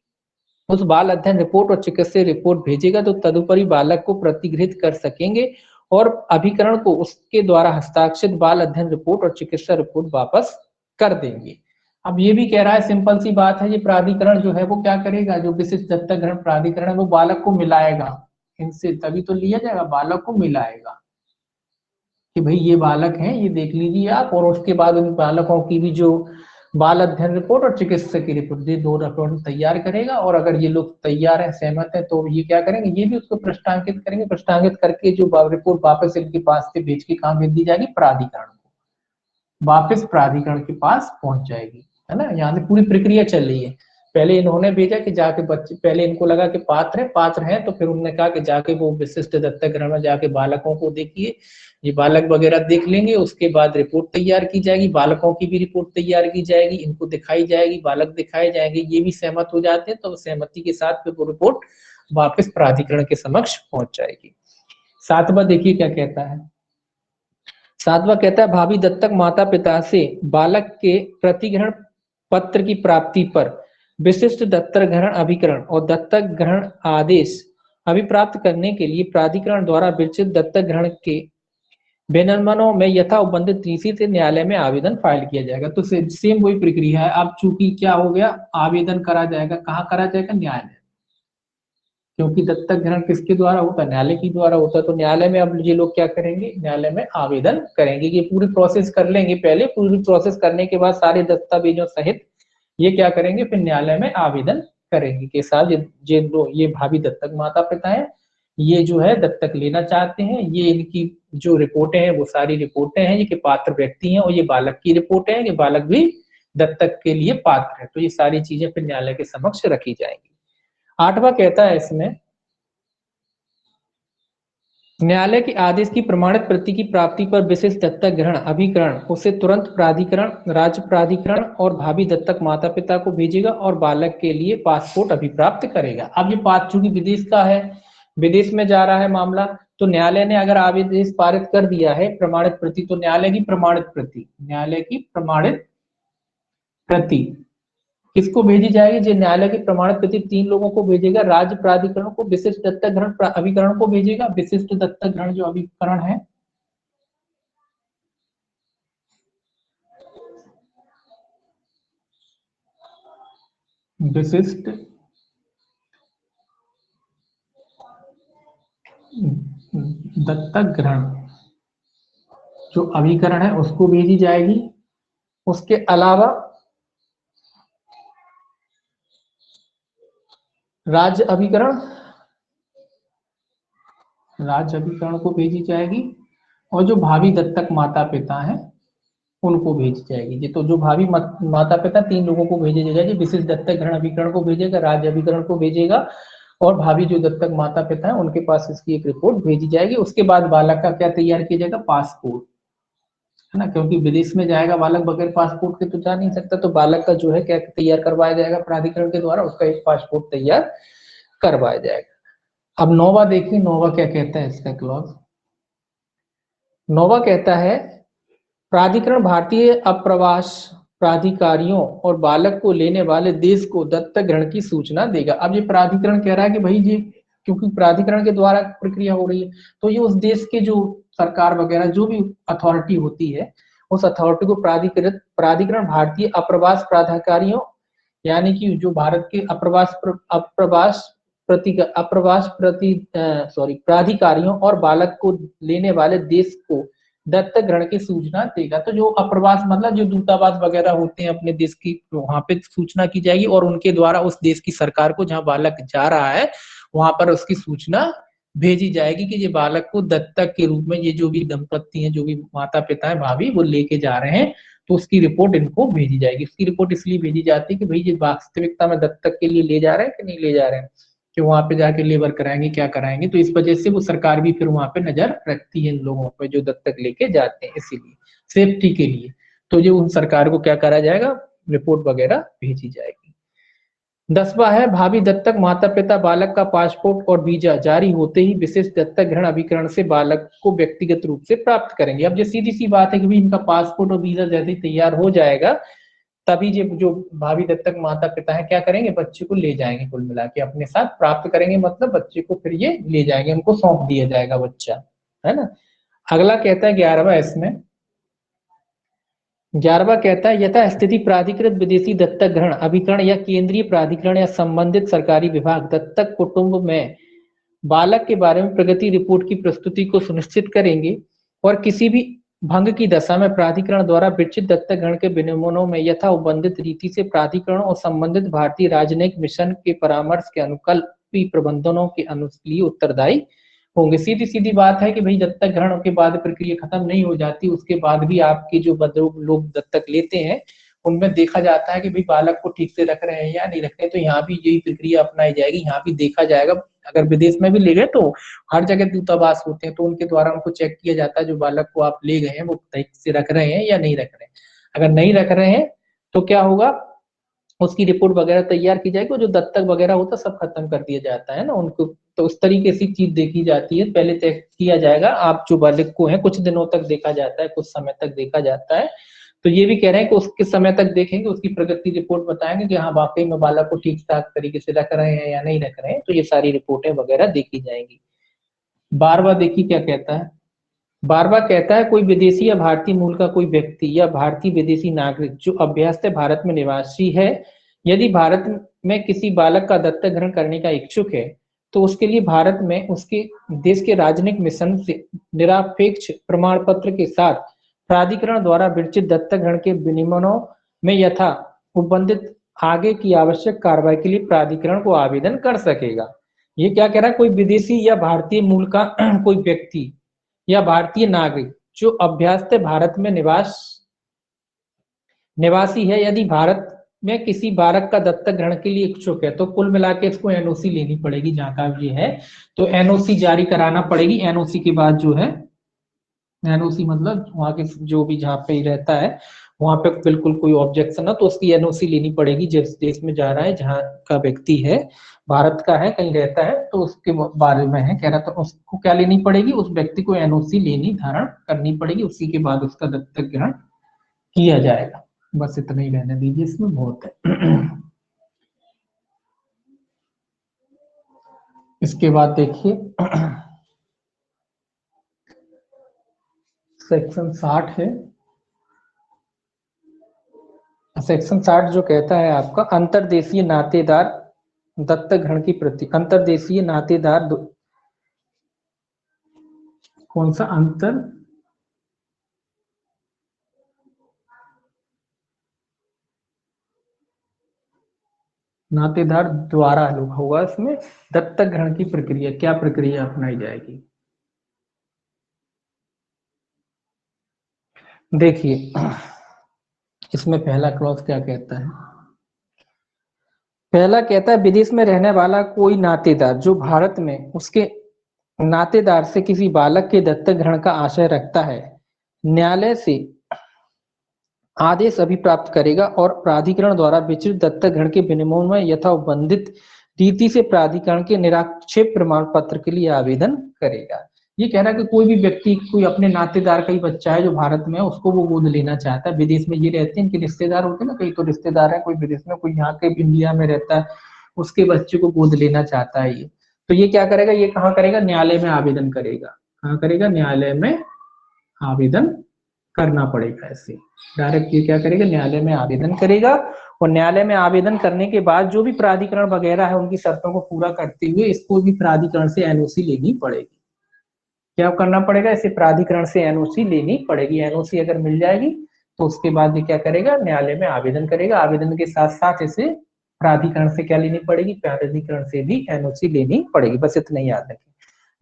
उस बाल अध्ययन रिपोर्ट और चिकित्सीय रिपोर्ट भेजेगा, तो तदुपरि बालक को प्रतिगृहित कर सकेंगे और अभिकरण को उसके द्वारा हस्ताक्षरित बाल अध्ययन रिपोर्ट और चिकित्सा रिपोर्ट वापस कर देंगे। अब ये भी कह रहा है, सिंपल सी बात है, ये प्राधिकरण जो है वो क्या करेगा, जो विशिष्ट दत्तक ग्रहण प्राधिकरण है वो बालक को मिलाएगा इनसे, तभी तो लिया जाएगा, बालक को मिलाएगा कि भाई ये बालक हैं, ये देख लीजिए आप, और उसके बाद उन बालकों की भी जो बाल अध्ययन रिपोर्ट और चिकित्सा की रिपोर्ट, ये दो रिपोर्ट तैयार करेगा। और अगर ये लोग तैयार है, सहमत है, तो ये क्या करेंगे, ये भी उसको पृष्ठांकित करेंगे। पृष्ठांकित करके जो रिपोर्ट वापस इनके पास से भेज के कहाँ भेज दी जाएगी, प्राधिकरण को, वापस प्राधिकरण के पास पहुंच जाएगी, है ना। यहाँ से पूरी प्रक्रिया चल रही है। पहले इन्होंने भेजा कि जाके बच्चे, पहले इनको लगा कि पात्र है, तो फिर उन्होंने कहा कि जाके वो विशिष्ट दत्तक ग्रहण में जाके बालकों को देखिए, ये बालक वगैरह देख लेंगे, उसके बाद रिपोर्ट तैयार की जाएगी, बालकों की भी रिपोर्ट तैयार की जाएगी, इनको दिखाई जाएगी, बालक दिखाए जाएंगे, ये भी सहमत हो जाते हैं, तो सहमति के साथ फिर वो रिपोर्ट वापस प्राधिकरण के समक्ष पहुंच जाएगी। सातवां देखिए क्या कहता है। सातवां कहता है, भावी दत्तक माता पिता से बालक के प्रतिग्रहण पत्र की प्राप्ति पर विशिष्ट दत्तक ग्रहण अभिकरण और दत्तक ग्रहण आदेश अभिप्राप्त करने के लिए प्राधिकरण द्वारा विचित दत्तक ग्रहण के विनियमनों में यथाबंधित रीति से न्यायालय में आवेदन फाइल किया जाएगा। तो सेम वही प्रक्रिया है। अब चूंकि क्या हो गया, आवेदन करा जाएगा, कहाँ करा जाएगा, न्यायालय, क्योंकि दत्तक ग्रहण किसके द्वारा होता है, न्यायालय के द्वारा होता है। तो न्यायालय में अब ये लोग क्या करेंगे, न्यायालय में आवेदन करेंगे। ये पूरी प्रोसेस कर लेंगे, पहले पूरी प्रोसेस करने के बाद सारे दस्तावेजों सहित ये क्या करेंगे, फिर न्यायालय में आवेदन करेंगे कि साहब ये भावी दत्तक माता पिता है, ये जो है दत्तक लेना चाहते हैं, ये इनकी जो रिपोर्टें हैं वो सारी रिपोर्टें हैं, ये कि पात्र व्यक्ति हैं, और ये बालक की रिपोर्टें हैं कि बालक भी दत्तक के लिए पात्र है। तो ये सारी चीजें फिर न्यायालय के समक्ष रखी जाएंगी। आठवां कहता है इसमें, न्यायालय के आदेश की प्रमाणित प्रति की प्राप्ति पर विशेष दत्तक ग्रहण अभिकरण उसे तुरंत प्राधिकरण, राज्य प्राधिकरण और भावी दत्तक माता पिता को भेजेगा और बालक के लिए पासपोर्ट अभिप्राप्त करेगा। अब ये बात चूंकि विदेश का है, विदेश में जा रहा है मामला, तो न्यायालय ने अगर आदेश पारित कर दिया है प्रमाणित प्रति, तो न्यायालय की प्रमाणित प्रति किसको भेजी जाएगी? जो न्यायालय के प्रमाणित प्रति 3 लोगों को भेजेगा, राज्य प्राधिकरण को, विशिष्ट दत्तक ग्रहण अभिकरण को भेजेगा। विशिष्ट दत्तक ग्रहण जो अभिकरण है, विशिष्ट दत्तक ग्रहण जो अभिकरण है उसको भेजी जाएगी। उसके अलावा राज्य अभिकरण को भेजी जाएगी, और जो भावी दत्तक माता पिता हैं उनको भेजी जाएगी। ये तो जो भावी माता पिता 3 लोगों को भेजी जाएगी, विशिष्ट दत्तक ग्रहण अभिकरण को भेजेगा, राज्य अभिकरण को भेजेगा, और भावी जो दत्तक माता पिता है उनके पास इसकी एक रिपोर्ट भेजी जाएगी। उसके बाद बालक का क्या तैयार किया जाएगा? पासपोर्ट, है ना, क्योंकि विदेश में जाएगा बालक, बगैर पासपोर्ट के तो जा नहीं सकता। तो बालक का जो है क्या तैयार करवाया जाएगा प्राधिकरण के द्वारा? उसका एक पासपोर्ट तैयार करवाया जाएगा। अब 9वां देखिए, 9वां क्या कहता है इसका क्लॉज। 9वां कहता है प्राधिकरण भारतीय अप्रवास प्राधिकारियों और बालक को लेने वाले देश को दत्तक ग्रहण की सूचना देगा। अब ये प्राधिकरण कह रहा है कि भाई जी, क्योंकि प्राधिकरण के द्वारा प्रक्रिया हो रही है, तो ये उस देश के जो सरकार वगैरह जो भी अथॉरिटी होती है, उस अथॉरिटी को प्राधिकरण भारतीय अप्रवास प्राधिकारियों, यानी कि जो भारत के प्राधिकारियों और बालक को लेने वाले देश को दत्तक ग्रहण की सूचना देगा। तो जो अप्रवास मतलब जो दूतावास वगैरह होते हैं अपने देश की, वहां पे सूचना की जाएगी, और उनके द्वारा उस देश की सरकार को जहां बालक जा रहा है वहां पर उसकी सूचना भेजी जाएगी कि ये बालक को दत्तक के रूप में, ये जो भी दंपत्ति हैं, जो भी माता पिता है भाभी, वो लेके जा रहे हैं, तो उसकी रिपोर्ट इनको भेजी जाएगी। उसकी रिपोर्ट इसलिए भेजी जाती है कि भाई ये वास्तविकता में दत्तक के लिए ले जा रहे हैं कि नहीं ले जा रहे हैं, कि वहां पे जाके लेबर कराएंगे, क्या कराएंगे। तो इस वजह से वो सरकार भी फिर वहां पे नजर रखती है इन लोगों पे जो दत्तक लेके जाते हैं, इसीलिए सेफ्टी के लिए। तो ये उन सरकार को क्या करा जाएगा? रिपोर्ट वगैरह भेजी जाएगी। 10वां है भावी दत्तक माता पिता बालक का पासपोर्ट और वीजा जारी होते ही विशिष्ट दत्तक ग्रहण अभिकरण से बालक को व्यक्तिगत रूप से प्राप्त करेंगे। अब ये सीधी सी बात है कि भाई इनका पासपोर्ट और वीजा जैसे ही तैयार हो जाएगा, तभी जो भावी दत्तक माता पिता है क्या करेंगे? बच्चे को ले जाएंगे, कुल मिला के अपने साथ प्राप्त करेंगे, मतलब बच्चे को फिर ये ले जाएंगे, उनको सौंप दिया जाएगा बच्चा, है ना। अगला कहता है 11वां, इसमें 11वां कहता है यथा स्थिति प्राधिकृत विदेशी दत्तक ग्रहण अभिकरण या केंद्रीय प्राधिकरण या संबंधित सरकारी विभाग दत्तक कुटुंब में बालक के बारे में प्रगति रिपोर्ट की प्रस्तुति को सुनिश्चित करेंगे, और किसी भी भंग की दशा में प्राधिकरण द्वारा विचित दत्तक ग्रहण के विनियमनों में यथा उपबंधित रीति से प्राधिकरण और संबंधित भारतीय राजनयिक मिशन के परामर्श के अनुकल्पी प्रबंधनों के लिए उत्तरदायी होंगे। सीधी सीधी बात है कि भाई दत्तक ग्रहण के बाद प्रक्रिया खत्म नहीं हो जाती, उसके बाद भी आपके जो लोग दत्तक लेते हैं उनमें देखा जाता है कि भाई बालक को ठीक से रख रहे हैं या नहीं रख रहे हैं। तो यहाँ भी यही प्रक्रिया अपनाई जाएगी, यहाँ भी देखा जाएगा। अगर विदेश में भी ले गए तो हर जगह दूतावास होते हैं, तो उनके द्वारा उनको चेक किया जाता है जो बालक को आप ले गए हैं वो ठीक से रख रहे हैं या नहीं रख रहे हैं। अगर नहीं रख रहे हैं तो क्या होगा? उसकी रिपोर्ट वगैरह तैयार की जाएगी, जो दत्तक वगैरह होता है सब खत्म कर दिया जाता है ना उनको। तो उस तरीके से चीज देखी जाती है, पहले तय किया जाएगा आप जो बालक को है, कुछ दिनों तक देखा जाता है, कुछ समय तक देखा जाता है। तो ये भी कह रहे हैं कि उसके समय तक देखेंगे, उसकी प्रगति रिपोर्ट बताएंगे कि हाँ वाकई में बालक को ठीक ठाक तरीके से रख रहे हैं या नहीं रख रहे हैं। तो ये सारी रिपोर्टें वगैरह देखी जाएंगी। 12वां देखिए क्या कहता है। 12वां कहता है कोई विदेशी या भारतीय मूल का कोई व्यक्ति या भारतीय विदेशी नागरिक जो अभ्यस्त भारत में निवासी है, यदि भारत में किसी बालक का दत्तक ग्रहण करने का इच्छुक है, तो उसके लिए भारत में उसके देश के राजनयिक मिशन से निरपेक्ष प्रमाण पत्र के साथ प्राधिकरण द्वारा विरचित दत्तक ग्रहण के विनियमनों में यथा उपबंधित आगे की आवश्यक कार्रवाई के लिए प्राधिकरण को आवेदन कर सकेगा। ये क्या कह रहा है? कोई विदेशी या भारतीय मूल का कोई व्यक्ति या भारतीय नागरिक जो अभ्यस्त भारत में निवासी है, यदि भारत में किसी बालक का दत्तक ग्रहण के लिए इच्छुक है, तो कुल मिला के इसको एनओसी लेनी पड़ेगी। जहां का ये है तो एनओसी जारी कराना पड़ेगी। एनओसी के बाद जो है, एनओसी मतलब वहां के जो भी जहाँ पे रहता है वहां पे बिल्कुल कोई ऑब्जेक्शन है तो उसकी एनओसी लेनी पड़ेगी। जिस देश में जा रहा है, जहाँ का व्यक्ति है, भारत का है, कहीं रहता है, तो उसके बारे में है कह रहा। तो उसको क्या लेनी पड़ेगी? उस व्यक्ति को एनओसी लेनी, धारण करनी पड़ेगी। उसी के बाद उसका दत्तक ग्रहण किया जाएगा। बस इतना ही रहने दीजिए, इसमें बहुत है। इसके बाद देखिए सेक्शन 60 है। सेक्शन 60 जो कहता है आपका अंतर्देशीय नातेदार दत्तक ग्रहण की प्रति, अंतर्देशीय नातेदार कौन सा अंतर नातेदार द्वारा होगा इसमें दत्तक ग्रहण की प्रक्रिया, क्या प्रक्रिया अपनाई जाएगी। देखिए इसमें पहला क्लॉज क्या कहता है, पहला कहता है विदेश में रहने वाला कोई नातेदार जो भारत में उसके नातेदार से किसी बालक के दत्तक ग्रहण का आशय रखता है, न्यायालय से आदेश अभी प्राप्त करेगा और प्राधिकरण द्वारा विचित्र दत्तक ग्रहण के विनिमय में यथाबंधित रीति से प्राधिकरण के निराक्षेप प्रमाण पत्र के लिए आवेदन करेगा। ये कह रहा है कि कोई भी व्यक्ति कोई अपने नातेदार का ही बच्चा है जो भारत में है, उसको वो गोद लेना चाहता है। विदेश में ये रहते हैं, इनके रिश्तेदार होते हैं ना, कई तो रिश्तेदार है, कोई विदेश में, कोई यहाँ के इंडिया में रहता है, उसके बच्चे को गोद लेना चाहता है ये, तो ये क्या करेगा, ये कहाँ करेगा, न्यायालय में आवेदन करेगा। कहाँ करेगा, न्यायालय में आवेदन करना पड़ेगा। ऐसे डायरेक्ट ये क्या करेगा, न्यायालय में आवेदन करेगा, और न्यायालय में आवेदन करने के बाद जो भी प्राधिकरण वगैरह है उनकी शर्तों को पूरा करते हुए इसको भी प्राधिकरण से एनओसी लेनी पड़ेगी। क्या करना पड़ेगा, इसे प्राधिकरण से एनओसी लेनी पड़ेगी। एनओसी अगर मिल जाएगी तो उसके बाद ये क्या करेगा, न्यायालय में आवेदन करेगा। आवेदन के साथ साथ इसे प्राधिकरण से क्या लेनी पड़ेगी, प्राधिकरण से भी एनओसी लेनी पड़ेगी। बस इतना ही याद रखें।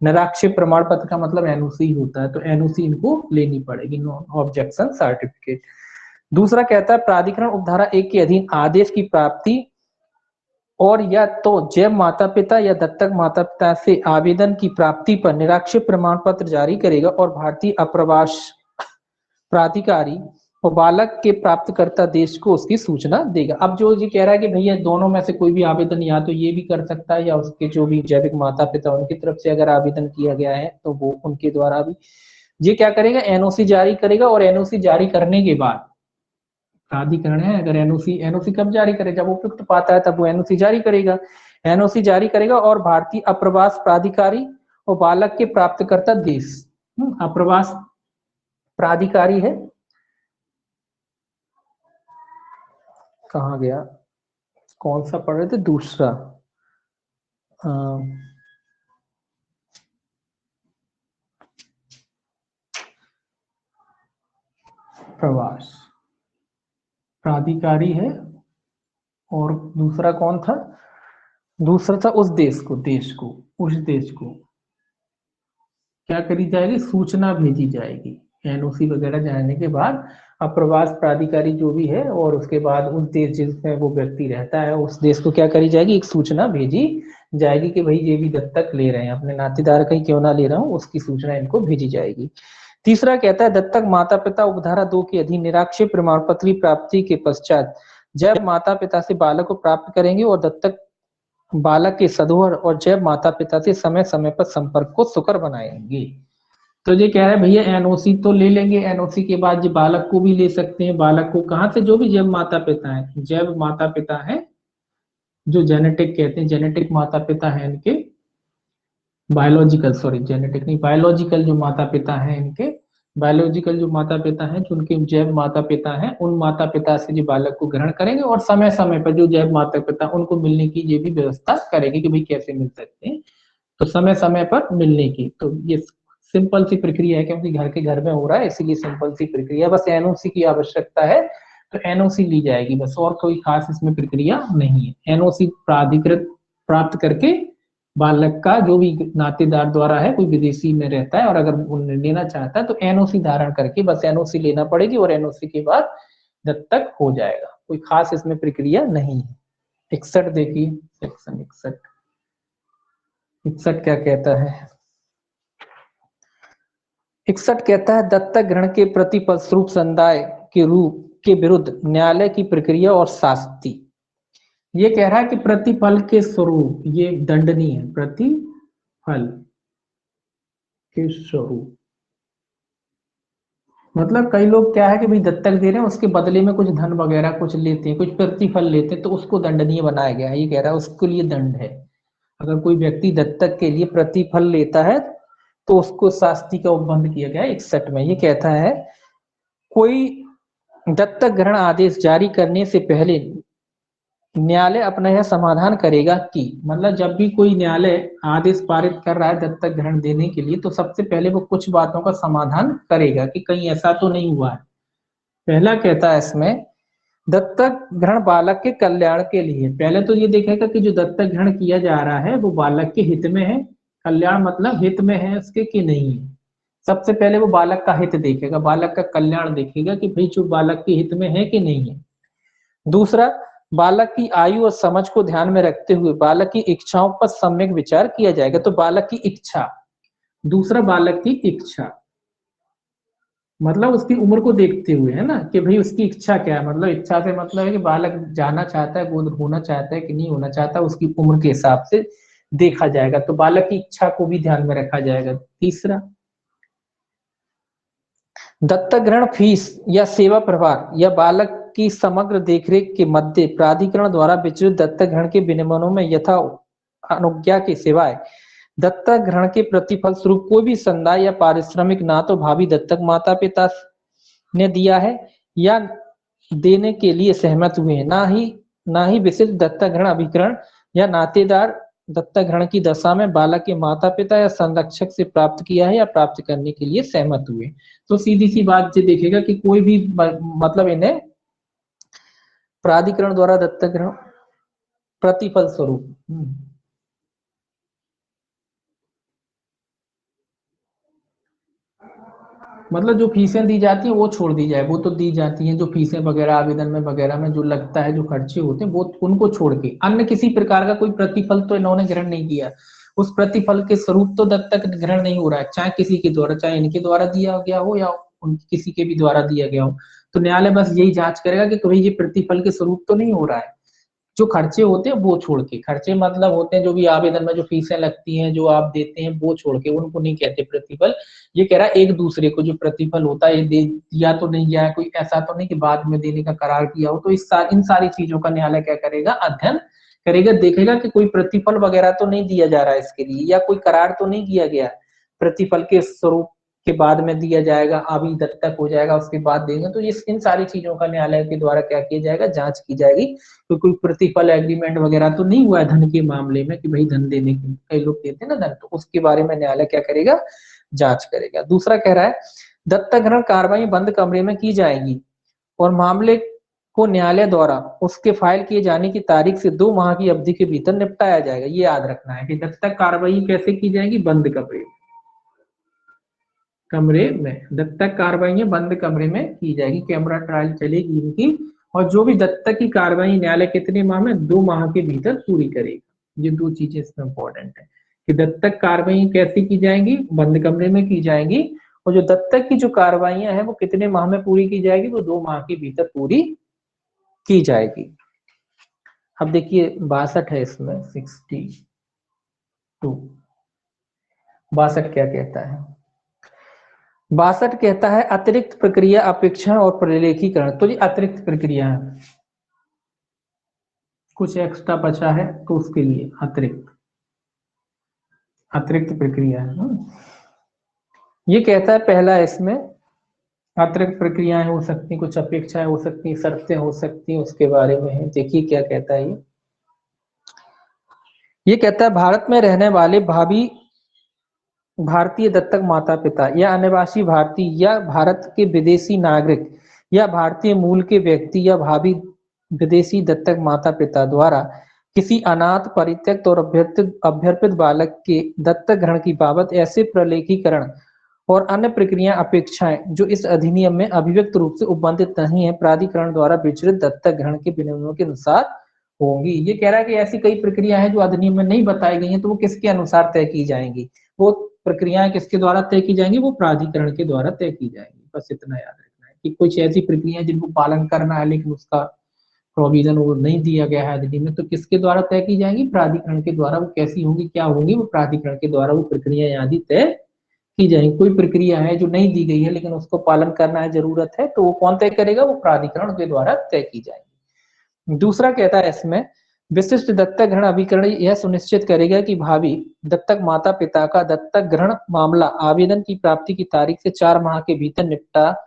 निराक्षेप प्रमाण पत्र का मतलब एनओसी होता है, तो एनओसी इनको लेनी पड़ेगी, नॉन ऑब्जेक्शन सर्टिफिकेट। दूसरा कहता है प्राधिकरण उपधारा 1 के अधीन आदेश की प्राप्ति और या तो जैव माता पिता या दत्तक माता पिता से आवेदन की प्राप्ति पर निराक्षेप प्रमाण पत्र जारी करेगा और भारतीय अप्रवास प्राधिकारी और बालक के प्राप्तकर्ता देश को उसकी सूचना देगा। अब जो ये कह रहा है कि भैया दोनों में से कोई भी आवेदन या तो ये भी कर सकता है या उसके जो भी जैविक माता पिता उनकी तरफ से अगर आवेदन किया गया है तो वो उनके द्वारा भी ये क्या करेगा, एनओसी जारी करेगा। और एनओसी जारी करने के बाद प्राधिकरण है, अगर एनओसी एनओसी कब जारी करेगा, जब उपयुक्त पाता है तब वो एनओसी जारी करेगा। एनओसी जारी करेगा और भारतीय अप्रवास प्राधिकारी और बालक के प्राप्तकर्ता देश, अप्रवास प्राधिकारी है, कहाँ गया, कौन सा पढ़ रहे थे, दूसरा प्रवास प्राधिकारी है, और दूसरा कौन था, दूसरा था उस देश को, उस देश को क्या करी जाएगी, सूचना भेजी जाएगी। एनओसी वगैरह जाने के बाद अप्रवास प्राधिकारी जो भी है और उसके बाद उस देश जिसमें वो व्यक्ति रहता है उस देश को क्या करी जाएगी, एक सूचना भेजी जाएगी कि भाई ये भी दत्तक ले रहे हैं, अपने नातेदार का ही क्यों ना ले रहा हूँ, उसकी सूचना इनको भेजी जाएगी। तीसरा कहता है दत्तक माता पिता उपधारा 2 के अधीन निराक्षेप प्रमाण पत्र प्राप्ति के पश्चात जब माता पिता से बालक को प्राप्त करेंगे और दत्तक बालक के सधुर और जैव माता पिता से समय समय पर संपर्क को सुकर बनाएंगे। तो ये कह रहे हैं भैया एनओसी तो ले लेंगे, एनओसी के बाद ये बालक को भी ले सकते हैं। बालक को कहाँ से, जो भी जैव माता पिता है, जैव माता पिता है जो जेनेटिक कहते हैं, जेनेटिक माता पिता है इनके, बायोलॉजिकल सॉरी जेनेटिक नहीं, बायोलॉजिकल जो माता पिता है इनके, बायोलॉजिकल जो माता पिता हैं जो उनके जैव माता पिता हैं, उन माता पिता से जो बालक को ग्रहण करेंगे और समय समय पर जो जैव माता पिता उनको मिलने की ये भी व्यवस्था करेंगे कि भाई कैसे मिल सकते हैं, तो समय समय पर मिलने की। तो ये सिंपल सी प्रक्रिया है, क्योंकि घर के घर में हो रहा है इसीलिए सिंपल सी प्रक्रिया, बस एनओसी की आवश्यकता है तो एनओसी ली जाएगी बस, और कोई खास इसमें प्रक्रिया नहीं है। एनओसी प्राधिकृत प्राप्त करके बालक का जो भी नातेदार द्वारा है, कोई विदेशी में रहता है और अगर लेना चाहता है तो एनओसी धारण करके बस एनओसी लेना पड़ेगी और एनओसी के बाद दत्तक हो जाएगा, कोई खास इसमें प्रक्रिया नहीं है। 61 देखिए, सेक्शन 61 क्या कहता है, 61 कहता है दत्तक ग्रहण के प्रतिफलस्वरूप समुदाय के रूप के विरुद्ध न्यायालय की प्रक्रिया और शास्ति। ये कह रहा है कि प्रतिफल के स्वरूप ये दंडनीय है, प्रतिफल के स्वरूप मतलब कई लोग क्या है कि भाई दत्तक दे रहे हैं उसके बदले में कुछ धन वगैरह कुछ लेते हैं, कुछ प्रतिफल लेते हैं, तो उसको दंडनीय बनाया गया है। ये कह रहा है उसके लिए दंड है, अगर कोई व्यक्ति दत्तक के लिए प्रतिफल लेता है तो उसको शास्ति का उपबंध किया गया है 61 में। ये कहता है कोई दत्तक ग्रहण आदेश जारी करने से पहले न्यायालय अपना यह समाधान करेगा कि, मतलब जब भी कोई न्यायालय आदेश पारित कर रहा है दत्तक ग्रहण देने के लिए तो सबसे पहले वो कुछ बातों का समाधान करेगा कि कहीं ऐसा तो नहीं हुआ है। पहला कहता है इसमें दत्तक ग्रहण बालक के कल्याण के लिए। पहले तो ये देखेगा कि जो दत्तक ग्रहण किया जा रहा है वो बालक के हित में है, कल्याण मतलब हित में है उसके कि नहीं है। सबसे पहले वो बालक का हित देखेगा, बालक का कल्याण देखेगा कि भाई जो बालक के हित में है कि नहीं है। दूसरा, बालक की आयु और समझ को ध्यान में रखते हुए बालक की इच्छाओं पर सम्यक विचार किया जाएगा। तो बालक की इच्छा, दूसरा बालक की इच्छा मतलब उसकी उम्र को देखते हुए, है ना, कि भाई उसकी इच्छा क्या है। मतलब इच्छा से मतलब है कि बालक जाना चाहता है, गोद होना चाहता है कि नहीं होना चाहता, उसकी उम्र के हिसाब से देखा जाएगा। तो बालक की इच्छा को भी ध्यान में रखा जाएगा। तीसरा, दत्तक ग्रहण फीस या सेवा प्रभार या बालक की समग्र देखरेख के मध्य प्राधिकरण द्वारा विचलित दत्तक ग्रहण के विनियमनों में यथा अनुज्ञा के सिवाय दत्तक ग्रहण के प्रतिफल स्वरूप कोई भी संदाय या पारिश्रमिक ना तो भावी दत्तक माता पिता ने दिया है या देने के लिए सहमत हुए हैं, ना ही विशिष्ट दत्तक ग्रहण अभिकरण या नातेदार दत्तक ग्रहण की दशा में बालक के माता पिता या संरक्षक से प्राप्त किया है या प्राप्त करने के लिए सहमत हुए। तो सीधी सी बात ये देखेगा कि कोई भी मतलब इन्हें प्राधिकरण द्वारा दत्तक ग्रहण प्रतिफल स्वरूप मतलब जो फीसें दी जाती है वो छोड़ दी जाए, वो तो दी जाती हैं जो फीसें वगैरह आवेदन में वगैरह में जो लगता है, जो खर्चे होते हैं वो उनको छोड़ के अन्य किसी प्रकार का कोई प्रतिफल तो इन्होंने ग्रहण नहीं किया। उस प्रतिफल के स्वरूप तो दत्तक ग्रहण नहीं हो रहा है, चाहे किसी के द्वारा, चाहे इनके द्वारा दिया गया हो या किसी के भी द्वारा दिया गया हो। तो न्यायालय बस यही जांच करेगा कि भाई ये प्रतिफल के स्वरूप तो नहीं हो रहा है। जो खर्चे होते हैं वो छोड़ के, खर्चे मतलब होते हैं जो भी आवेदन में जो फीसें लगती हैं जो आप देते हैं वो छोड़ के, उनको नहीं कहते प्रतिफल। ये कह रहा है एक दूसरे को जो प्रतिफल होता है दे दिया तो नहीं गया है, कोई ऐसा तो नहीं कि बाद में देने का करार किया हो। तो इन सारी चीजों का न्यायालय क्या करेगा, अध्ययन करेगा, देखेगा कि कोई प्रतिफल वगैरह तो नहीं दिया जा रहा है इसके लिए, या कोई करार तो नहीं किया गया प्रतिफल के स्वरूप के बाद में दिया जाएगा, अभी दत्तक हो जाएगा उसके बाद देंगे। तो ये इन सारी चीजों का न्यायालय के द्वारा क्या किया जाएगा, जांच की जाएगी। तो कोई प्रतिफल एग्रीमेंट वगैरह तो नहीं हुआ है धन के मामले में कि भाई धन देने के, कई लोग देते हैं ना धन, तो उसके बारे में न्यायालय क्या करेगा, जांच करेगा। दूसरा कह रहा है दत्तक ग्रहण कार्रवाई बंद कमरे में की जाएगी और मामले को न्यायालय द्वारा उसके फाइल किए जाने की तारीख से 2 माह की अवधि के भीतर निपटाया जाएगा। ये याद रखना है कि दत्तक कार्रवाई कैसे की जाएगी, बंद कमरे में दत्तक कार्रवाई बंद कमरे में की जाएगी, कैमरा ट्रायल चलेगी इनकी। और जो भी दत्तक की कार्रवाई न्यायालय कितने माह में, 2 माह के भीतर पूरी करेगा। ये 2 चीजें इसमें इंपॉर्टेंट है कि दत्तक कार्रवाई कैसे की जाएंगी, बंद कमरे में की जाएंगी, और जो दत्तक की जो कार्रवाइयां हैं वो कितने माह में पूरी की जाएगी, वो 2 माह के भीतर पूरी की जाएगी। अब देखिए 62 है इसमें 62, 62 क्या कहता है, 62 कहता है अतिरिक्त प्रक्रिया अपेक्षा और प्रलेखीकरण। तो ये अतिरिक्त प्रक्रिया है, कुछ एक्स्ट्रा बचा है तो उसके लिए अतिरिक्त प्रक्रिया है। ये कहता है पहला इसमें अतिरिक्त प्रक्रियाएं हो सकती, कुछ अपेक्षाएं हो सकती, शर्तें हो सकती, उसके बारे में है। देखिए क्या कहता है ये कहता है भारत में रहने वाले भावी भारतीय दत्तक माता पिता या अनिवासी भारतीय या भारत के विदेशी नागरिक या भारतीय मूल के व्यक्ति या भावी विदेशी दत्तक माता पिता द्वारा किसी अनाथ परित्यक्त और अभ्यर्पित बालक के दत्तक ग्रहण की बाबत ऐसे प्रलेखीकरण और अन्य प्रक्रिया अपेक्षाएं जो इस अधिनियम में अभिव्यक्त रूप से उपबंधित नहीं है प्राधिकरण द्वारा विचलित दत्तक ग्रहण के विनियमों के अनुसार होंगी। ये कह रहा है कि ऐसी कई प्रक्रिया है जो अधिनियम में नहीं बताई गई है, तो वो किसके अनुसार तय की जाएंगी, वो प्रक्रियाएं किसके द्वारा तय की जाएंगी, वो प्राधिकरण के द्वारा तय की जाएंगी। बस इतना याद रखना है कि कुछ ऐसी प्रक्रिया जिनको पालन करना है लेकिन उसका प्रोविजन वो नहीं दिया गया है अधिनियम में, तो किसके द्वारा तय की जाएंगी, प्राधिकरण के द्वारा। वो कैसी होंगी, क्या होंगी, वो प्राधिकरण के द्वारा वो प्रक्रिया आदि तय की जाएंगी। कोई प्रक्रिया है जो नहीं दी गई है लेकिन उसको पालन करना है, जरूरत है, तो वो कौन तय करेगा, वो प्राधिकरण के द्वारा तय की जाएगी। दूसरा कहता है इसमें विशिष्ट दत्तक ग्रहण अभिकरण यह सुनिश्चित करेगा कि भावी दत्तक माता पिता का दत्तक ग्रहण मामला आवेदन की प्राप्ति की तारीख से 4 माह के भीतर निपटा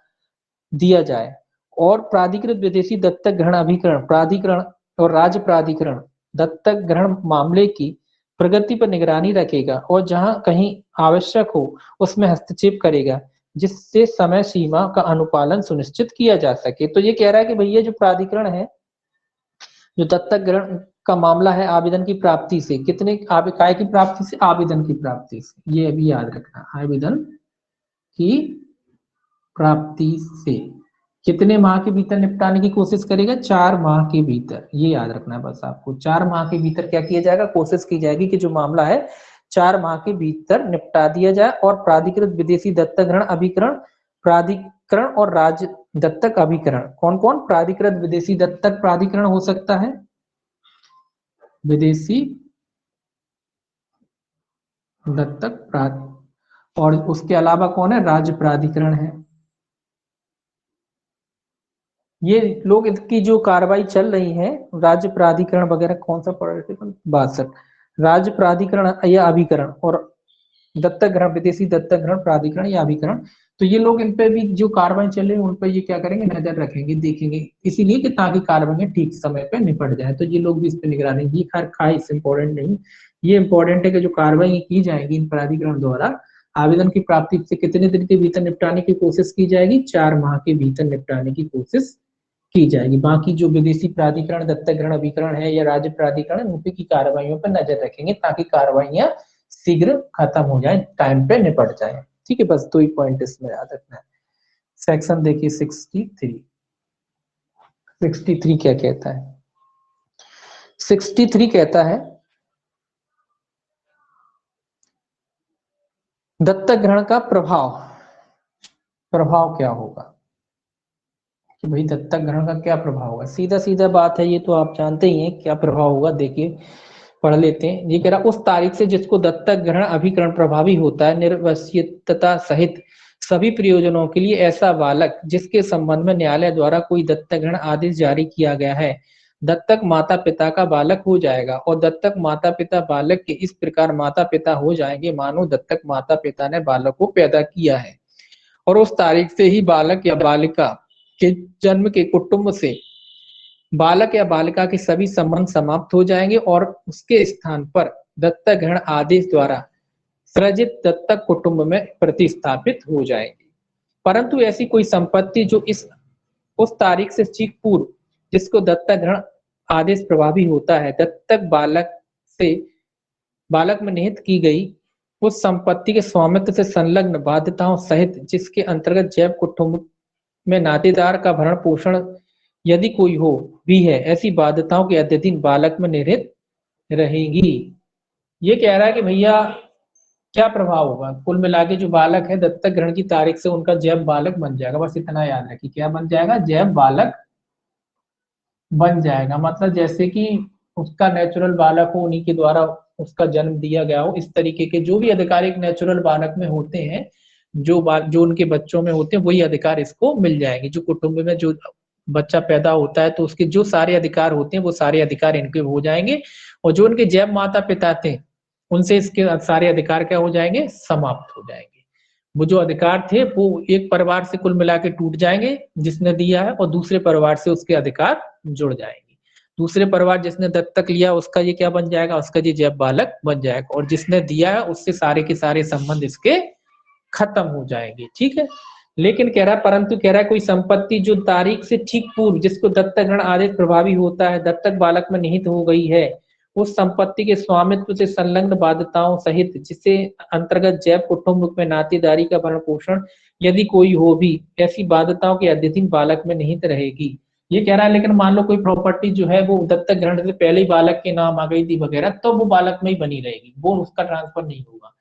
दिया जाए। और प्राधिकृत विदेशी दत्तक ग्रहण अभिकरण प्राधिकरण और राज्य प्राधिकरण दत्तक ग्रहण मामले की प्रगति पर निगरानी रखेगा और जहां कहीं आवश्यक हो उसमें हस्तक्षेप करेगा, जिससे समय सीमा का अनुपालन सुनिश्चित किया जा सके। तो ये कह रहा है कि भैया जो प्राधिकरण है, जो दत्तक ग्रहण का मामला है आवेदन की प्राप्ति से, कितने काय की प्राप्ति से, आवेदन की प्राप्ति से, ये अभी याद रखना, आवेदन की प्राप्ति से कितने माह के भीतर निपटाने की कोशिश करेगा, 4 माह के भीतर। ये याद रखना है बस आपको, 4 माह के भीतर क्या किया जाएगा, कोशिश की जाएगी कि जो मामला है 4 माह के भीतर निपटा दिया जाए। और प्राधिकृत विदेशी दत्तक ग्रहण अभिकरण प्राधिकरण और राज्य दत्तक अभिकरण, कौन कौन, प्राधिकृत विदेशी दत्तक प्राधिकरण हो सकता है, विदेशी दत्तक और उसके अलावा कौन है, राज्य प्राधिकरण है। ये लोग इसकी जो कार्रवाई चल रही है, राज्य प्राधिकरण वगैरह, कौन सा पढ़ रहे थे, 62, राज्य प्राधिकरण या अभिकरण और दत्तक ग्रहण विदेशी दत्तक ग्रहण प्राधिकरण या अभिकरण। तो ये लोग इन पे भी जो कार्रवाई चल रही है उन पे ये क्या करेंगे, नजर रखेंगे, देखेंगे, इसीलिए कि ताकि कार्रवाई ठीक समय पे निपट जाए। तो ये लोग भी इस पे निगरानी, ये खास इंपॉर्टेंट नहीं, ये इंपॉर्टेंट है कि जो कार्रवाई की जाएगी इन प्राधिकरण द्वारा आवेदन की प्राप्ति से कितने दिन के भीतर निपटाने की कोशिश की जाएगी, 4 माह के भीतर निपटाने की कोशिश की जाएगी। बाकी जो विदेशी प्राधिकरण दत्तक ग्रहण अभिकरण है या राज्य प्राधिकरण, उन की कार्रवाइयों पर नजर रखेंगे ताकि कार्रवाइयां शीघ्र खत्म हो जाए, टाइम पे निपट जाए। ठीक है, बस 2 ही पॉइंट इसमें याद रखना है। सेक्शन देखिए 63 क्या कहता है, 63 कहता है दत्तक ग्रहण का प्रभाव क्या होगा, कि भाई दत्तक ग्रहण का क्या प्रभाव होगा। सीधा सीधा बात है, ये तो आप जानते ही हैं क्या प्रभाव होगा। देखिए पढ़ लेते हैं। ये कह रहा उस तारीख से जिसको दत्तक ग्रहण अभिकरण प्रभावी होता है, निर्वस्यता सहित सभी प्रयोजनों के लिए ऐसा बालक जिसके संबंध में न्यायालय द्वारा कोई दत्तक ग्रहण आदेश जारी किया गया है, दत्तक माता पिता का बालक हो जाएगा। और दत्तक माता पिता बालक के इस प्रकार माता पिता हो जाएंगे मानो दत्तक माता पिता ने बालक को पैदा किया है। और उस तारीख से ही बालक या बालिका के जन्म के कुटुंब से बालक या बालिका के सभी संबंध समाप्त हो जाएंगे और उसके स्थान पर दत्तक ग्रहण आदेश द्वारा सृजित दत्तक कुटुंब में प्रतिस्थापित हो जाएंगे। परंतु ऐसी कोई संपत्ति जो उस तारीख से ठीक पूर्व जिसको दत्तक ग्रहण आदेश प्रभावी होता है, दत्तक बालक में निहित की गई उस संपत्ति के स्वामित्व से संलग्न बाध्यताओं सहित जिसके अंतर्गत जैव कुटुंब में नातेदार का भरण पोषण यदि कोई हो भी है, ऐसी बाध्यताओं के अध्ययन बालक में निहित रहेगी। ये कह रहा है कि भैया क्या प्रभाव होगा, कुल मिला के जो बालक है दत्तक ग्रहण की तारीख से उनका जैव बालक बन जाएगा। बस इतना याद रखिए, क्या बन जाएगा, जैव बालक बन जाएगा। मतलब जैसे कि उसका नेचुरल बालक हो, उन्हीं के द्वारा उसका जन्म दिया गया हो, इस तरीके के जो भी अधिकार एक नेचुरल बालक में होते हैं, जो उनके बच्चों में होते हैं, वही अधिकार इसको मिल जाएंगे। जो कुटुंब में जो बच्चा पैदा होता है तो उसके जो सारे अधिकार होते हैं वो सारे अधिकार इनके हो जाएंगे, और जो उनके जैव माता पिता थे उनसे इसके सारे अधिकार क्या हो जाएंगे, समाप्त हो जाएंगे। वो जो अधिकार थे वो एक परिवार से कुल मिला के टूट जाएंगे जिसने दिया है, और दूसरे परिवार से उसके अधिकार जुड़ जाएंगे। दूसरे परिवार जिसने दत्तक लिया उसका ये क्या बन जाएगा, उसका ये जैव बालक बन जाएगा, और जिसने दिया है उससे सारे के सारे संबंध इसके खत्म हो जाएंगे। ठीक है, लेकिन कह रहा परंतु कह रहा है कोई संपत्ति जो तारीख से ठीक पूर्व जिसको दत्तक ग्रहण आदेश प्रभावी होता है, दत्तक बालक में निहित हो गई है, उस संपत्ति के स्वामित्व से संलग्न बाध्यताओं सहित जिसे अंतर्गत जैव कुटुंब में नातेदारी का भरण पोषण यदि कोई हो भी, ऐसी बाध्यताओं के अध्ययन बालक में निहित रहेगी। ये कह रहा है लेकिन मान लो कोई प्रॉपर्टी जो है वो दत्तक ग्रहण से पहले ही बालक के नाम आ गई थी वगैरह, तो वो बालक में ही बनी रहेगी, वो उसका ट्रांसफर नहीं होगा।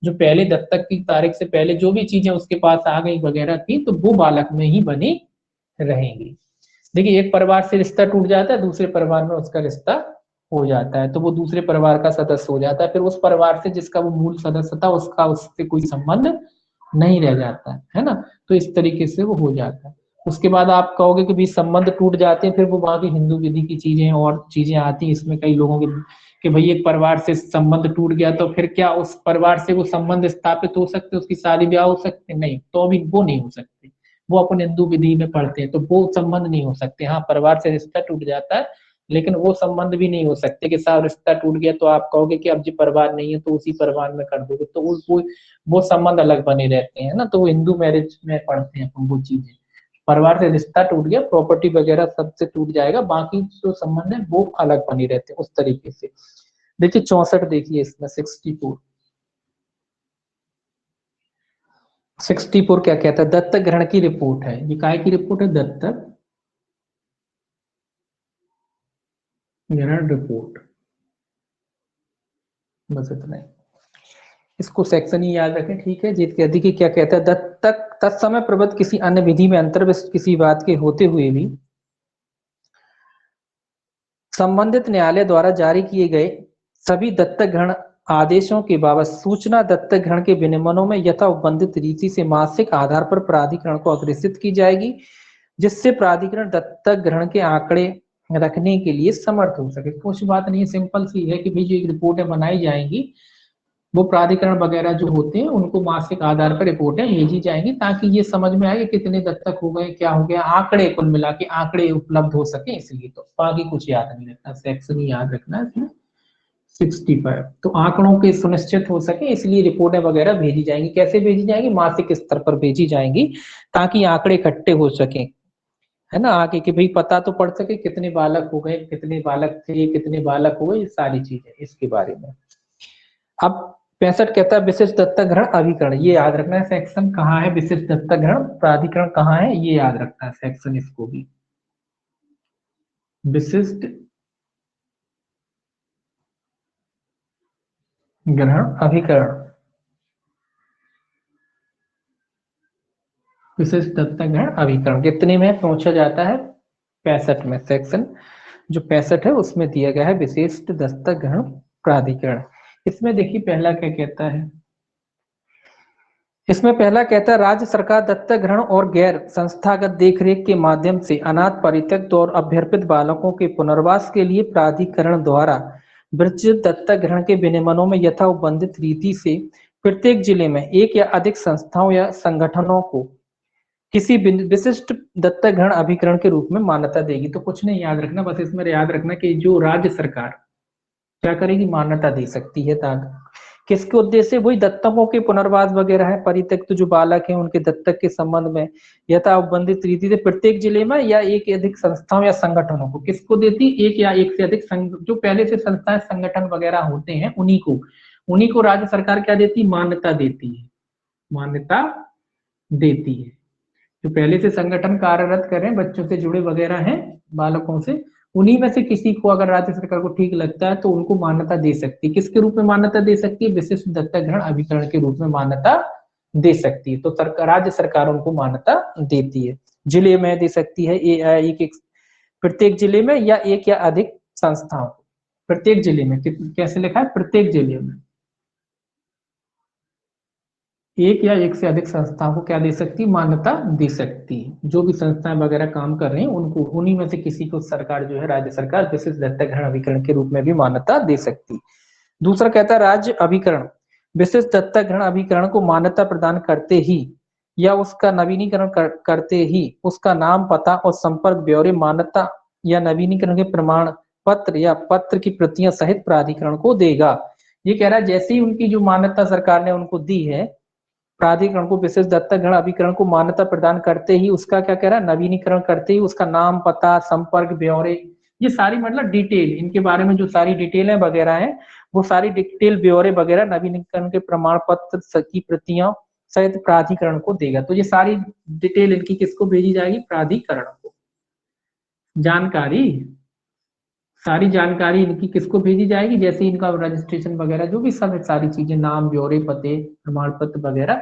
जो पहले दत्तक की तारीख से पहले जो भी चीजें उसके पास आ गई वगैरह थी, तो वो बालक में ही बनी रहेंगी। देखिए एक परिवार से रिश्ता टूट जाता है, दूसरे परिवार में उसका रिश्ता हो जाता है, तो वो दूसरे परिवार का सदस्य हो जाता है। फिर उस परिवार से जिसका वो मूल सदस्य था उसका उससे कोई संबंध नहीं रह जाता है ना, तो इस तरीके से वो हो जाता है। उसके बाद आप कहोगे कि भी संबंध टूट जाते हैं, फिर वो वहां की हिंदू विधि की चीजें और चीजें आती हैं इसमें कई लोगों के, कि भाई एक परिवार से संबंध टूट गया तो फिर क्या उस परिवार से वो संबंध स्थापित हो सकते, उसकी शादी ब्याह हो सकते? नहीं, तो अभी वो नहीं हो सकते। वो अपन हिंदू विधि में पढ़ते हैं तो वो संबंध नहीं हो सकते। हाँ, परिवार से रिश्ता टूट जाता है, लेकिन वो संबंध भी नहीं हो सकते कि साहब रिश्ता टूट गया तो आप कहोगे कि अब जी परिवार नहीं है तो उसी परिवार में कर दोगे, तो वो संबंध अलग बने रहते हैं ना। तो वो हिंदू मैरिज में पढ़ते हैं अपन वो चीजें। परिवार से रिश्ता टूट गया, प्रॉपर्टी वगैरह सबसे टूट जाएगा, बाकी जो संबंध है वो अलग बने रहते हैं उस तरीके से। देखिए 64 देखिए इसमें 64 क्या कहता है, दत्तक ग्रहण की रिपोर्ट है। ये काय की रिपोर्ट है? दत्तक ग्रहण रिपोर्ट, बस इतना ही। इसको सेक्शन ही याद रखें, ठीक है। जीत के अधिक क्या कहता है, दत्तक तत्समय प्रबद्ध किसी अन्य विधि में अंतर्विष्ट किसी बात के होते हुए भी संबंधित न्यायालय द्वारा जारी किए गए सभी दत्तक ग्रहण आदेशों के बाबत सूचना दत्तक ग्रहण के विनियमनों में यथा उपबंधित रीति से मासिक आधार पर प्राधिकरण को अग्रेसित की जाएगी, जिससे प्राधिकरण दत्तक ग्रहण के आंकड़े रखने के लिए समर्थ हो सके। कुछ बात नहीं है, सिंपल सी है कि भाई जो एक रिपोर्टें बनाई जाएंगी वो प्राधिकरण वगैरह जो होते हैं उनको मासिक आधार पर रिपोर्टें भेजी जाएंगी, ताकि ये समझ में आए कि कितने दत्तक हो गए, क्या हो गया, आंकड़े कुल मिला के आंकड़े उपलब्ध हो सके, इसलिए। तो बाकी कुछ याद नहीं रखना, सेक्शन ही याद रखना है इसमें 65। तो आंकड़ों के सुनिश्चित हो सके इसलिए रिपोर्टें वगैरह भेजी जाएंगी। कैसे भेजी जाएंगी? मासिक स्तर पर भेजी जाएंगी, ताकि आंकड़े इकट्ठे हो सके, है ना, आगे कि भाई पता तो पड़ सके कितने बालक हो गए, कितने बालक थे, कितने बालक हो गए, ये सारी चीजें इसके बारे में। अब 65 कहता है विशिष्ट दत्तक ग्रहण अभिकरण, ये याद रखना है सेक्शन कहाँ है, विशिष्ट दत्तक ग्रहण प्राधिकरण कहाँ है, ये याद रखना है सेक्शन। इसको भी विशिष्ट ग्रहण अभिकरण, विशिष्ट दत्तक ग्रहण अभिकरण कितने में पूछा जाता है? 65 में। सेक्शन जो 65 है उसमें दिया गया है विशिष्ट दत्तक ग्रहण प्राधिकरण। इसमें देखिए पहला क्या कहता है, इसमें पहला कहता है राज्य सरकार दत्तक ग्रहण और गैर संस्थागत देखरेख के माध्यम से अनाथ परित्यक्त और अभ्यर्पित बालकों के पुनर्वास के लिए प्राधिकरण द्वारा विरचित दत्तक ग्रहण के विनियमनों में यथा उपबंधित रीति से प्रत्येक जिले में एक या अधिक संस्थाओं या संगठनों को किसी विशिष्ट दत्तक ग्रहण अभिकरण के रूप में मान्यता देगी। तो कुछ नहीं याद रखना, बस इसमें याद रखना कि जो राज्य सरकार क्या करेगी, मान्यता दे सकती है। किसके उद्देश्य? वही दत्तकों के पुनर्वास वगैरह है, परित्यक्त जो बालक हैं उनके दत्तक के संबंध में यथा उपबंधित रीति से प्रत्येक जिले में या एक अधिक संस्थाओं या संगठनों को। किसको देती? एक या एक से अधिक जो पहले से संस्थाएं संगठन वगैरह होते हैं उन्हीं को राज्य सरकार क्या देती? मान्यता देती है, मान्यता देती है। जो पहले से संगठन कार्यरत कर रहे हैं, बच्चों से जुड़े वगैरह हैं, बालकों से, उन्हीं में से किसी को अगर राज्य सरकार को ठीक लगता है तो उनको मान्यता दे सकती है। किसके रूप में मान्यता दे सकती है? विशिष्ट दत्तक ग्रहण अभिकरण के रूप में मान्यता दे सकती है। तो सरकार, राज्य सरकार उनको मान्यता देती है। जिले में दे सकती है, एक प्रत्येक जिले में या एक या अधिक संस्थाओं। प्रत्येक जिले में कैसे लिखा है? प्रत्येक जिले में एक या एक से अधिक संस्थाओं को क्या दे सकती है? मान्यता दे सकती है। जो भी संस्थाएं वगैरह काम कर रहे हैं उनको, उन्हीं में से किसी को सरकार जो है, राज्य सरकार विशिष्ट दत्तक ग्रहण अभिकरण के रूप में भी मान्यता दे सकती है। दूसरा कहता है राज्य अभिकरण विशिष्ट दत्तक ग्रहण अभिकरण को मान्यता प्रदान करते ही या उसका नवीनीकरण करते ही उसका नाम, पता और संपर्क ब्यौरे मान्यता या नवीनीकरण के प्रमाण पत्र या पत्र की प्रतियां सहित प्राधिकरण को देगा। ये कह रहा है जैसे ही उनकी जो मान्यता सरकार ने उनको दी है, प्राधिकरण को विशेष दत्तक ग्रहण अभिकरण को मान्यता प्रदान करते ही उसका क्या कह रहा है? नवीनीकरण करते ही उसका नाम, पता, संपर्क ब्यौरे, ये सारी मतलब डिटेल, इनके बारे में जो सारी डिटेल है वगैरह है, वो सारी डिटेल ब्यौरे वगैरह नवीनीकरण के प्रमाण पत्र की प्रतियां सहित प्राधिकरण को देगा। तो ये सारी डिटेल इनकी किसको भेजी जाएगी? प्राधिकरण को। जानकारी, सारी जानकारी इनकी किसको भेजी जाएगी? जैसे इनका रजिस्ट्रेशन वगैरह जो भी सब सारी चीजें, नाम, ब्यौरे, पते, प्रमाण पत्र वगैरह,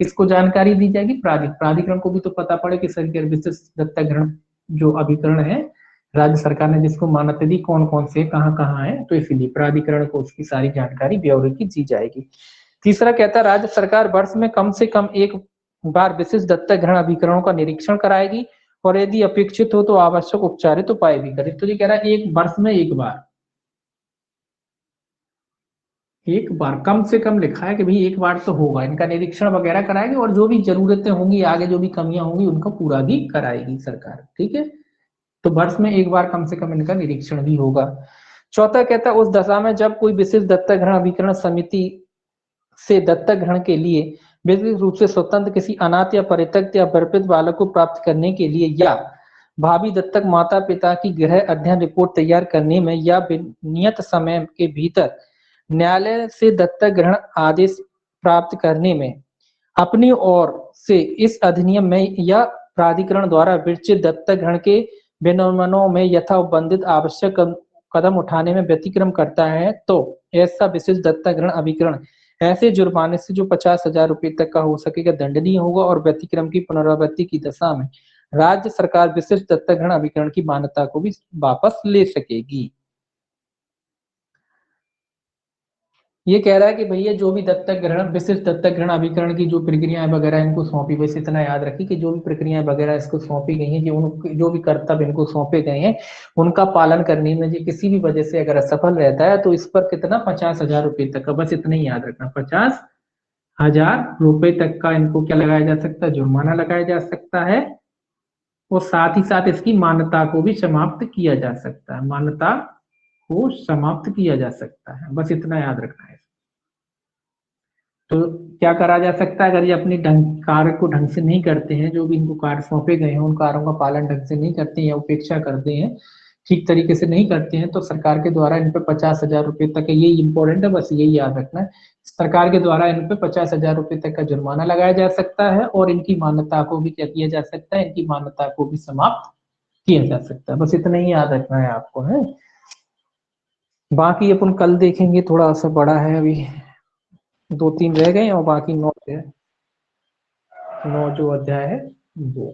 किसको जानकारी दी जाएगी? प्राधिकरण को भी तो पता पड़े कि सर विशिष्ट दत्तक ग्रहण जो अभिकरण है राज्य सरकार ने जिसको मान्यता दी कौन कौन से कहाँ कहाँ है, तो इसीलिए प्राधिकरण को उसकी सारी जानकारी ब्यौरे की दी जाएगी। तीसरा कहता है राज्य सरकार वर्ष में कम से कम एक बार विशिष्ट दत्तक ग्रहण अभिकरणों का निरीक्षण कराएगी और यदि अपेक्षित हो तो आवश्यक उपचारित उपाय भी करे। तो ये कह रहा है एक वर्ष में एक बार, एक बार कम से कम लिखा है कि भाई एक बार तो होगा, इनका निरीक्षण वगैरह कराएगी और जो भी जरूरतें होंगी आगे जो भी कमियां होंगी उनको पूरा भी कराएगी सरकार। ठीक है, तो वर्ष में एक बार कम से कम इनका निरीक्षण भी होगा। चौथा कहता है उस दशा में जब कोई विशेष दत्तक ग्रहण अभिकरण समिति से दत्तक ग्रहण के लिए व्यक्तिगत रूप से स्वतंत्र किसी अनाथ या परित्यक्त या बर्पित बालक को प्राप्त करने के लिए या भावी दत्तक माता पिता की गृह अध्ययन रिपोर्ट तैयार करने में या नियत समय के भीतर न्यायालय से दत्तक ग्रहण आदेश प्राप्त करने में अपनी ओर से इस अधिनियम में या प्राधिकरण द्वारा विरचित दत्तक ग्रहण के विनियमों में यथाबंधित आवश्यक कदम उठाने में व्यतिक्रम करता है तो ऐसा विशेष दत्तक ग्रहण अभिकरण ऐसे जुर्माने से जो 50,000 रुपए तक का हो सकेगा दंडनीय होगा और व्यतिक्रम की पुनरावृत्ति की दशा में राज्य सरकार विशेष दत्तक ग्रहण अभिकरण की मान्यता को भी वापस ले सकेगी। ये कह रहा है कि भैया जो भी दत्तक ग्रहण विशिष्ट दत्तक ग्रहण अभिकरण की जो प्रक्रियाएं वगैरह इनको सौंपी, बस इतना याद रखिए कि जो भी प्रक्रियाएं वगैरह इसको सौंपी गई हैं, जो भी कर्तव्य इनको सौंपे गए हैं उनका पालन करने में जो किसी भी वजह से अगर असफल रहता है तो इस पर कितना 50,000 रुपए तक का, बस इतना ही याद रखना, 50,000 रुपए तक का इनको क्या लगाया जा सकता है, जुर्माना लगाया जा सकता है और साथ ही साथ इसकी मान्यता को भी समाप्त किया जा सकता है, मान्यता को समाप्त किया जा सकता है, बस इतना याद रखना है। तो क्या करा जा सकता है अगर ये अपनी कार्य को ढंग से नहीं करते हैं, जो भी इनको कार्य सौंपे गए हैं उन कार्यों का पालन ढंग से नहीं करते हैं या उपेक्षा करते हैं, ठीक तरीके से नहीं करते हैं, तो सरकार के द्वारा इन पे 50,000 रुपए तक, ये इंपॉर्टेंट है, बस यही याद रखना है, सरकार के द्वारा इन पे 50,000 रुपए तक का जुर्माना लगाया जा सकता है और इनकी मान्यता को भी क्या किया जा सकता है, इनकी मान्यता को भी समाप्त किया जा सकता है, बस इतना ही याद रखना है आपको है। बाकी अपन कल देखेंगे, थोड़ा सा बड़ा है, अभी 2-3 रह गए और बाकी 9 जो अध्याय है वो